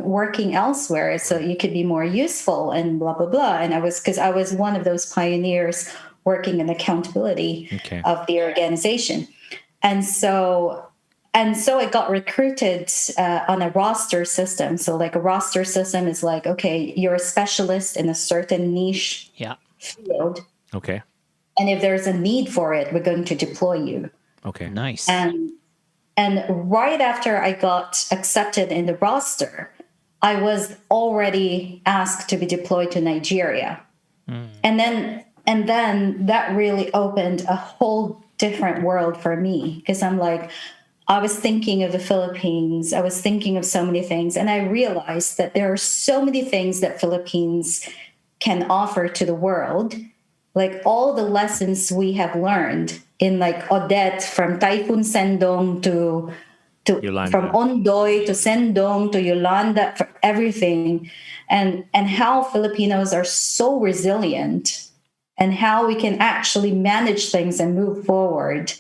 working elsewhere so you could be more useful and blah, blah, blah. And because I was one of those pioneers working in accountability of the organization. And so I got recruited on a roster system. So like a roster system is like, okay, you're a specialist in a certain niche field. Okay. And if there's a need for it, we're going to deploy you. Okay. Nice. And right after I got accepted in the roster, I was already asked to be deployed to Nigeria. And then that really opened a whole different world for me because I'm like, I was thinking of the Philippines. I was thinking of so many things. And I realized that there are so many things that Philippines can offer to the world. Like all the lessons we have learned in like Odette, from Typhoon Sendong to Yolanda. from Ondoy to Sendong to Yolanda, for everything, and how Filipinos are so resilient and how we can actually manage things and move forward.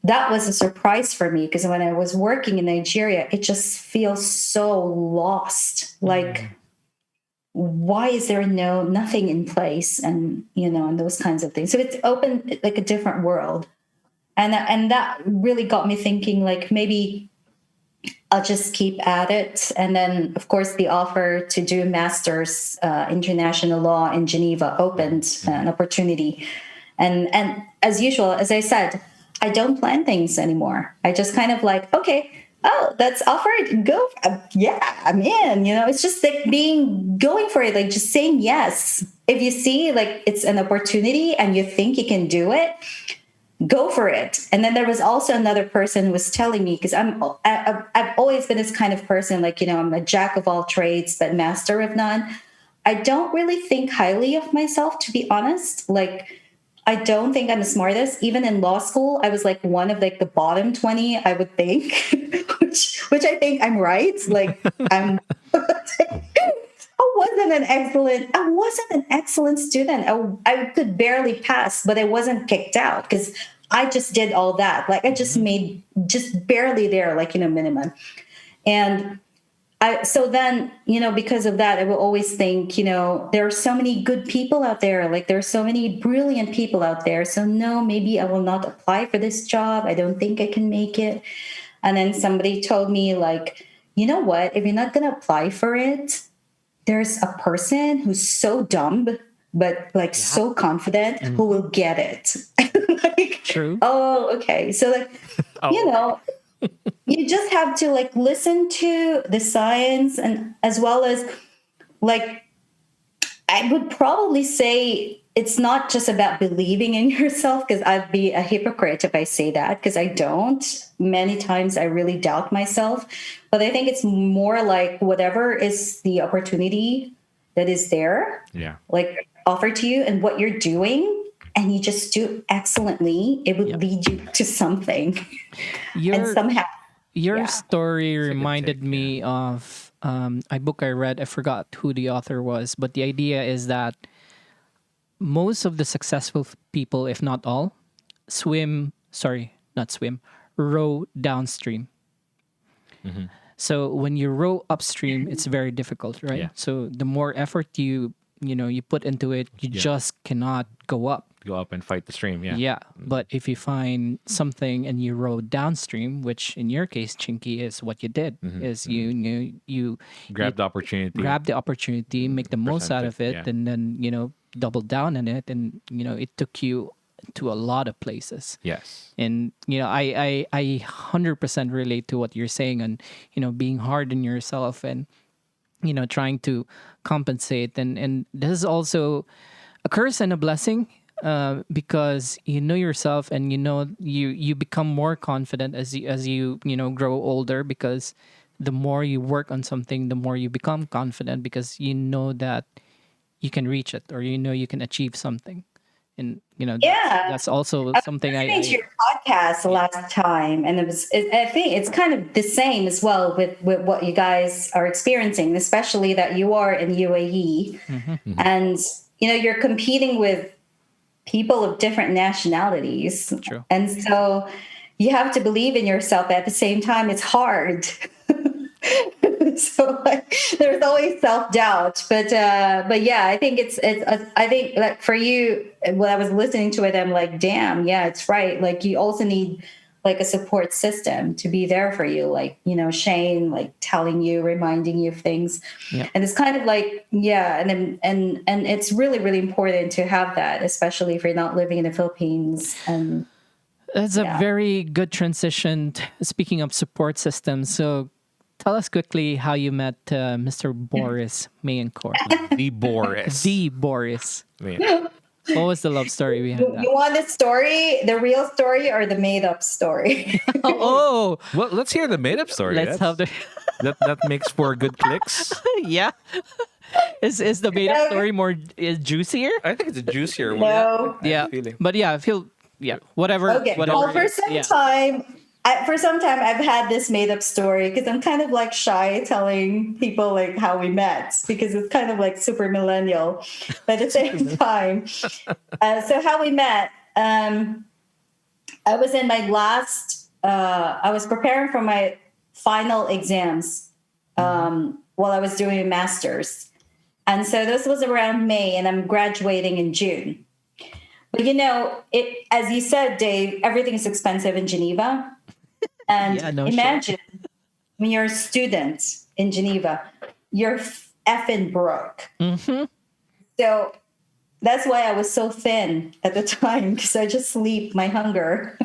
That was a surprise for me because when I was working in Nigeria, it just feels so lost. Like, why is there nothing in place, and and those kinds of things. So it's opened like a different world, and that really got me thinking. Like maybe I'll just keep at it, and then of course the offer to do a master's international law in Geneva opened an opportunity, and as usual, as I said, I don't plan things anymore. I just kind of like, okay. Oh, that's offered. Go. Yeah, I'm in. It's just like going for it, like just saying yes. If you see like it's an opportunity and you think you can do it, go for it. And then there was also another person who was telling me, because I've always been this kind of person, like, I'm a jack of all trades, but master of none. I don't really think highly of myself, to be honest. Like, I don't think I'm the smartest. Even in law school, I was like one of like the bottom 20, I would think, which I think I'm right. Like, I'm I wasn't an excellent student. I could barely pass, but I wasn't kicked out because I just did all that. Like, I just made just barely there, like, minimum. And so then, because of that, I will always think, there are so many good people out there. Like, there are so many brilliant people out there. So no, maybe I will not apply for this job. I don't think I can make it. And then somebody told me, like, you know what? If you're not going to apply for it, there's a person who's so dumb, but like so confident who will get it. Like, True. oh, okay. So like, you just have to like listen to the science, and as well as like, I would probably say it's not just about believing in yourself, because I'd be a hypocrite if I say that, because I don't. Many times I really doubt myself, but I think it's more like whatever is the opportunity that is there, like offered to you, and what you're doing, and you just do excellently, it would lead you to something. And somehow your story reminded me of a book I read. I forgot who the author was, but the idea is that most of the successful people, if not all, row downstream. So when you row upstream, it's very difficult, right? So the more effort you put into it, you just cannot go up. Go up and fight the stream. Yeah. But if you find something and you row downstream, which in your case, Chinky, is what you did, is you grab the opportunity, make the most out of it, yeah. and then, double down on it. And, it took you to a lot of places. Yes. And, I 100% relate to what you're saying on, being hard on yourself and, trying to compensate. And this is also a curse and a blessing. Because you know yourself, and you become more confident as you grow older, because the more you work on something, the more you become confident, because you know that you can reach it, or you can achieve something. And that's also something I listened to your podcast last time, and I think it's kind of the same as well with what you guys are experiencing, especially that you are in UAE, and you're competing with people of different nationalities. True. And so you have to believe in yourself. At the same time, it's hard. So like, there's always self-doubt, but yeah, I think I think like for you, when I was listening to it, I'm like, damn, yeah, it's right. Like, you also need like a support system to be there for you. Like, Shane, like telling you, reminding you of things. Yeah. And it's kind of like, and it's really, really important to have that, especially if you're not living in the Philippines. And that's a very good transition. Speaking of support systems, so tell us quickly how you met Mr. Boris Mayencourt. The Boris. The Boris. Yeah. What was the love story behind that? You want the story, the real story, or the made-up story? Oh, Well, let's hear the made-up story. let's have the that makes for good clicks. yeah. Is the made-up story more juicier? I think it's a juicier one. No. Yeah, but I feel whatever. Okay. Whatever. Well, for some time, I've had this made-up story because I'm kind of like shy telling people like how we met, because it's kind of like super millennial. But at the same time, so how we met, I was in my last. I was preparing for my final exams while I was doing a master's, and so this was around May, and I'm graduating in June. But as you said, Dave, everything's expensive in Geneva. And imagine when you're a student in Geneva, you're effing broke. So that's why I was so thin at the time, because I just sleep my hunger.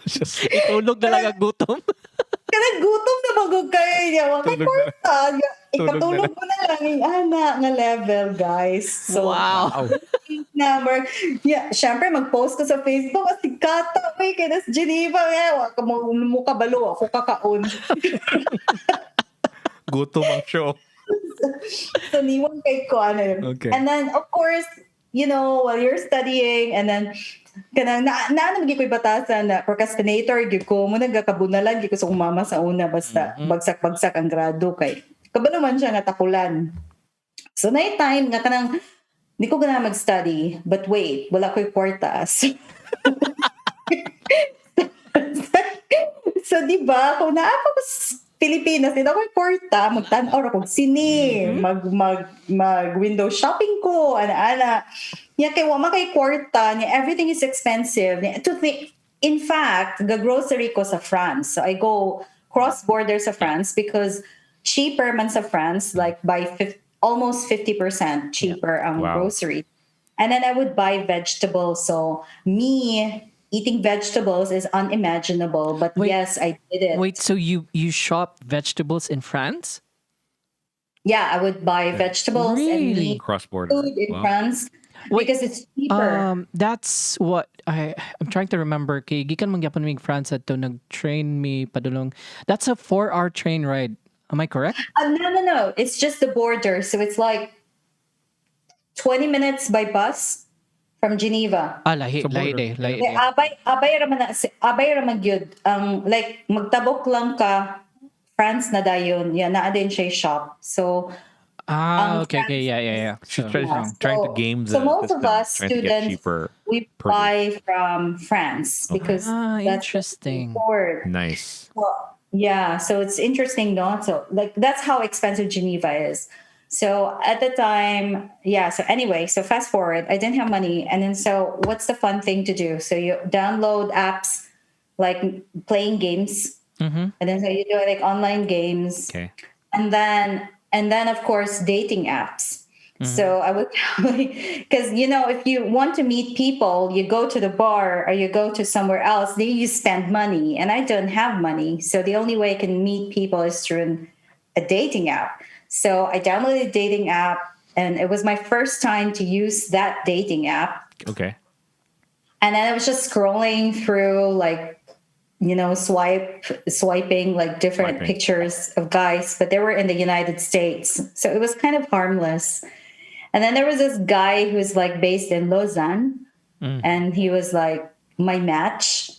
Itulog na lang ang gutom. Kaya gutom na magug kayo niya. Ikatulog mo na lang yung anak nga level, guys. So, wow. Number. Yeah, syempre mag-post ko sa Facebook at kata, kaya nas Geneva, waka mo kabalo, ako kakaon. Gutom ang show. So niwan kay ko ano yun. Okay. And then of course, while you're studying, and then kanang naanam gi ko'y batasan na procrastinator gi ko mo nagakabunalan gi ko sa umama sa una basta bagsak-bagsak ang grado kay kabalo man siya nga takulan. So night time nga kanang di ko gana mag-study, but wait, wala ko'y kwartas. So di ba kung naapa ko sa Pilipinas, di na ko'y kwarta, magtanaw ra kog sini, mag window shopping ko, ana-ana. Yeah, kay wama kay kwarta, niya everything is expensive. In fact, the grocery ko sa France. So I go cross border sa France because cheaper man sa France, like by almost 50% cheaper ang Wow. grocery. And then I would buy vegetables. So me eating vegetables is unimaginable, but Wait. yes, I did it. Wait, so you shop vegetables in France? Yeah, I would buy vegetables and Really? meat, Cross-border. food in Wow. France Wait, because it's cheaper. That's what I'm trying to remember. Kay gikan man gyapon mig France ato nag-train me padulong. That's a 4-hour train ride. Am I correct? No. It's just the border. So it's like 20 minutes by bus from Geneva. Lahi border. day. Abay raman gyud. Like magtabok lang ka France na dayon. Yeah, naa din siya shop. So Okay, yeah. She's So, trying to game the so most system, of us trying to get students cheaper we per buy from France because that's interesting. import. Nice. Well, yeah, so it's interesting, no? So like that's how expensive Geneva is. So at the time, yeah. So anyway, so fast forward, I didn't have money, and then so what's the fun thing to do? So you download apps like playing games, and then so you do like online games, Okay. and then of course dating apps. So I would because if you want to meet people, you go to the bar or you go to somewhere else, then you spend money, and I don't have money, so the only way I can meet people is through a dating app. So I downloaded a dating app, and it was my first time to use that dating app. Okay. And then I was just scrolling through, like, swiping like different Swiping. pictures of guys, but they were in the United States. So it was kind of harmless. And then there was this guy who was like based in Lausanne, and he was like my match,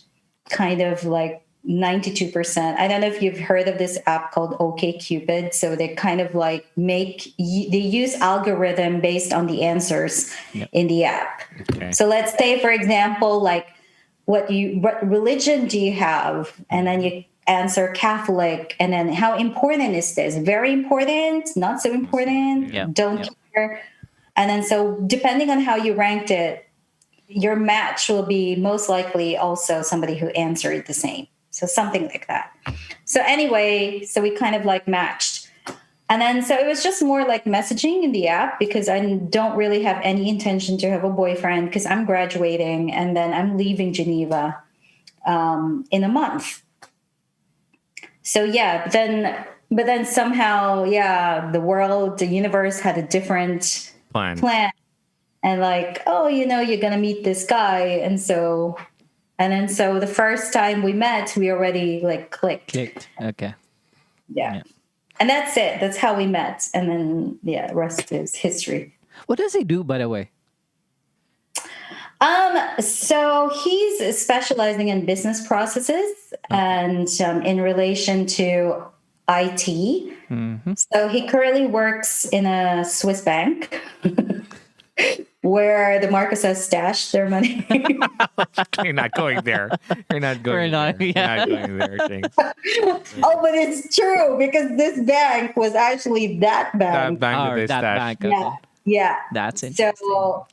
kind of like 92%. I don't know if you've heard of this app called OkCupid. So they kind of like they use algorithm based on the answers in the app. Okay. So let's say, for example, like what religion do you have? And then you answer Catholic. And then how important is this? Very important, not so important, don't care. And then so depending on how you ranked it, your match will be most likely also somebody who answered the same. So something like that. So anyway, so we kind of like matched. And then so it was just more like messaging in the app because I don't really have any intention to have a boyfriend because I'm graduating and then I'm leaving Geneva in a month. So yeah, but then somehow, the universe had a different plan. And like, you're going to meet this guy. And so the first time we met, we already like clicked. Okay. Yeah. And that's it. That's how we met. And then, the rest is history. What does he do, by the way? So he's specializing in business processes and in relation to IT. So he currently works in a Swiss bank where the Marcoses stashed their money. You're not going there. You're not going We're not, there. yeah. You're not going there, James. Oh, but it's true because this bank was actually that bank. That bank that they That stashed. bank. Okay. Yeah. That's interesting. So,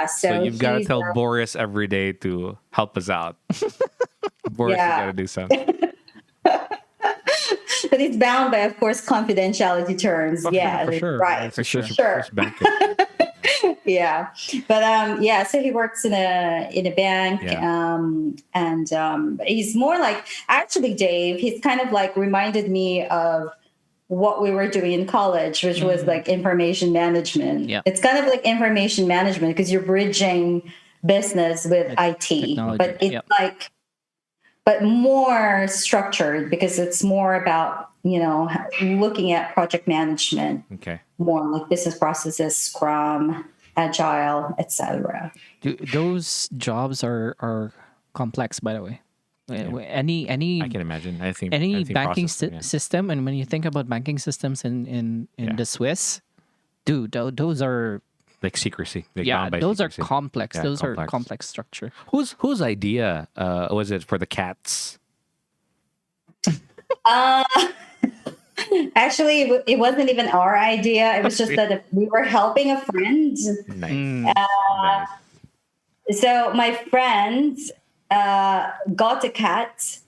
So you've got to he's, tell Boris every day to help us out. Boris, you got to do something. but it's bound by, of course, confidentiality terms. For sure. Right. For sure. Sure. Yeah. But so he works in a bank. Yeah. And he's more like, actually, Dave, he's kind of like reminded me of what we were doing in college, which was like information management. Yeah. It's kind of like information management because you're bridging business with IT, technology. but it's but more structured because it's more about looking at project management Okay. more, like business processes, Scrum, Agile, etc. Those jobs are complex, by the way. Any I can imagine. any Anything banking processing, yeah. system, and when you think about banking systems in Yeah. the Swiss, dude, those are Like secrecy. Like bound by those are secrecy. complex. Yeah, Those are complex. complex structure. Whose idea was it for the cats? Uh, Actually, it wasn't even our idea. It was just that we were helping a friend. Nice. Nice. So my friend got a cat,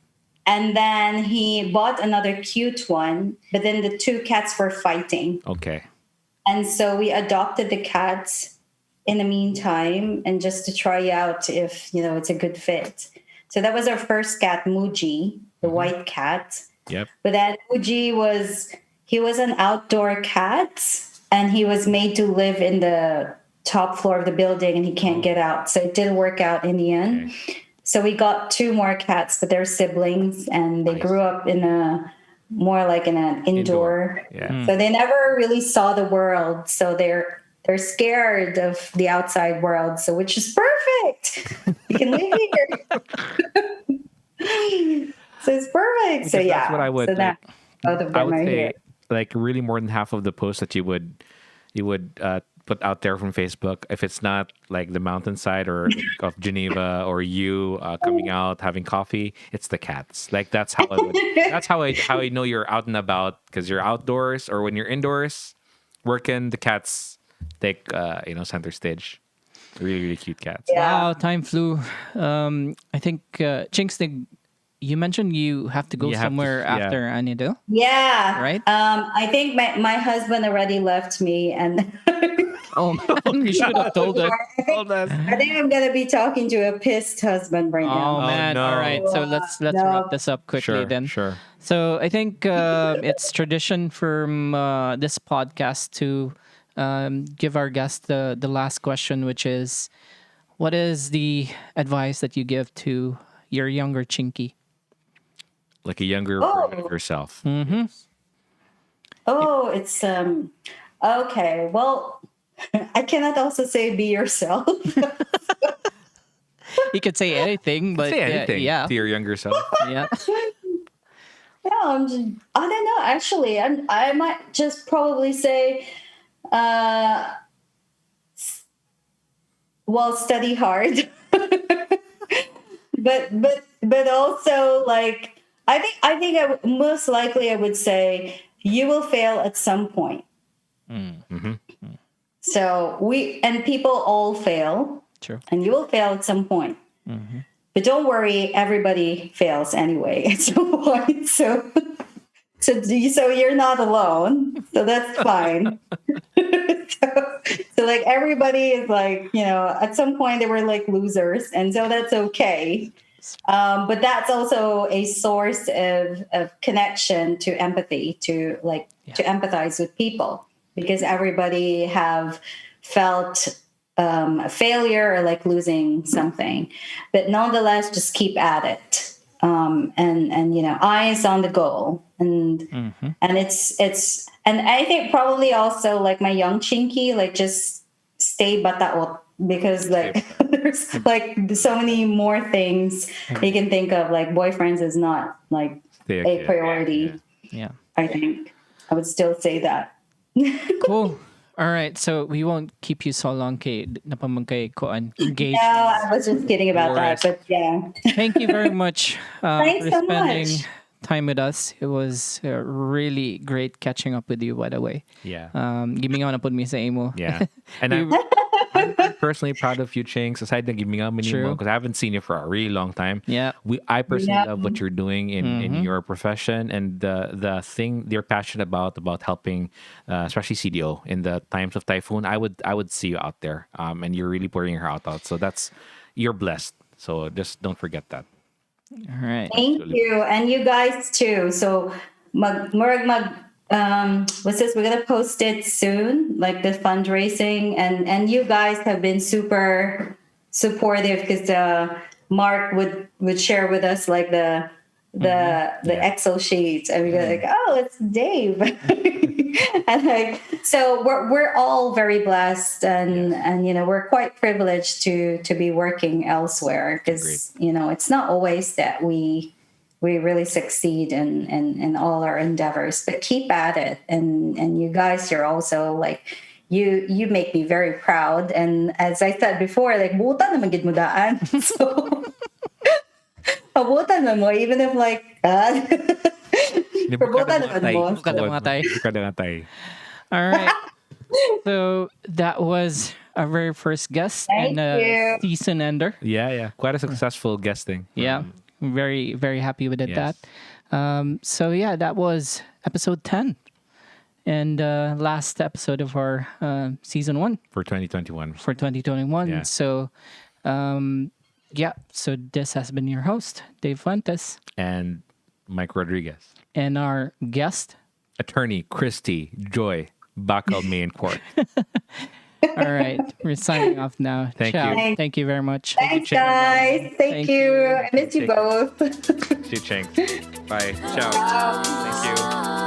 and then he bought another cute one, but then the two cats were fighting. Okay. And so we adopted the cat in the meantime, and just to try out if, it's a good fit. So that was our first cat, Muji, the white cat. Yep. But then Muji he was an outdoor cat, and he was made to live in the top floor of the building, and he can't get out. So it didn't work out in the end. Okay. So we got two more cats, but they're siblings, and they Nice. grew up in more like in an indoor. Yeah. So they never really saw the world. So they're scared of the outside world. So which is perfect. You can live here. So it's perfect. So Because yeah. that's what I would So that both of I them would are say here. like really more than half of the posts that you would put out there from Facebook, if it's not like the mountainside or of Geneva or you coming out having coffee, it's the cats. Like that's how I would, that's how I know you're out and about, because you're outdoors, or when you're indoors working, the cats take center stage. Really, really cute cats. Yeah. Wow, time flew. I think Chinks, you mentioned you have to go You have to- somewhere yeah. after Anido. Yeah. Right? I think my husband already left me, and Oh man, you should have told us. I think I'm gonna be talking to a pissed husband right Oh now. man! no. All right, so let's No. wrap this up quickly Sure, then. sure. So I think it's tradition from this podcast to give our guest the last question, which is, what is the advice that you give to your younger Chinky? Like a younger version of yourself. Oh, it's okay. Well, I cannot also say be yourself. You could say anything, but Say anything yeah, to your younger self. yeah. Yeah, I don't know. Actually, I might just probably say, well, study hard. but also, like, I think most likely I would say you will fail at some point. So people all fail, True. and you will fail at some point. But don't worry, everybody fails anyway at some point. So you're not alone. So that's fine. so like everybody is like, at some point they were like losers, and so that's okay. But that's also a source of connection to empathy, to empathize with people, because everybody have felt a failure or like losing something, but nonetheless, just keep at it. And eyes on the goal, and it's and I think probably also like my young Chinky, like just stay bataot, because like there's like so many more things you can think of. Like boyfriends is not like Stay a a kid. priority. Yeah. I think I would still say that. Cool. All right, so we won't keep you so long kay napamang kay koan engaged. Yeah, I was just kidding about that, but yeah. Thank you very much Thanks for so spending much. time with us. It was really great catching up with you, by the way. Yeah. Giving on upon me sa imo. Yeah. And I'm personally proud of you, Chinks, aside from giving up True. because I haven't seen you for a really long time. Yeah. I personally Yeah. love what you're doing in your profession, and the thing you're passionate about helping, especially CDO in the times of typhoon. I would see you out there, and you're really pouring your heart out. So you're blessed. So just don't forget that. All right. Thank you, and you guys too. So, what's this? We're gonna post it soon, like the fundraising, and you guys have been super supportive, because Mark would share with us like the the Yeah. Excel sheets, and we go like, oh, it's Dave. And like, so we're all very blessed, and we're quite privileged to be working elsewhere, because it's not always that we really succeed in all our endeavors, but keep at it. And you guys, you're also like, you make me very proud. And as I said before, like, buta naman gid mo daan. So pabutan naman mo, even if like, pabutan naman mo. Bukad ang mga tay. Bukad ang mga tay. All right. So that was our very first guest Thank and you. season ender. Yeah. Quite a successful guesting. Yeah. Very, very happy with it. Yes. That. So yeah, that was episode 10. And last episode of our season 1 For 2021. for 2021. Yeah. So so this has been your host, Dave Fuentes, And Mike Rodriguez. and our guest. Attorney Christy Joy Bacal-Mayencourt. All right, we're signing off now. Thank Ciao. you. Thank you very much. Thanks, guys. Thank you. I miss you Thank you. both. See you, Cheng. Bye. Ciao. Thank you.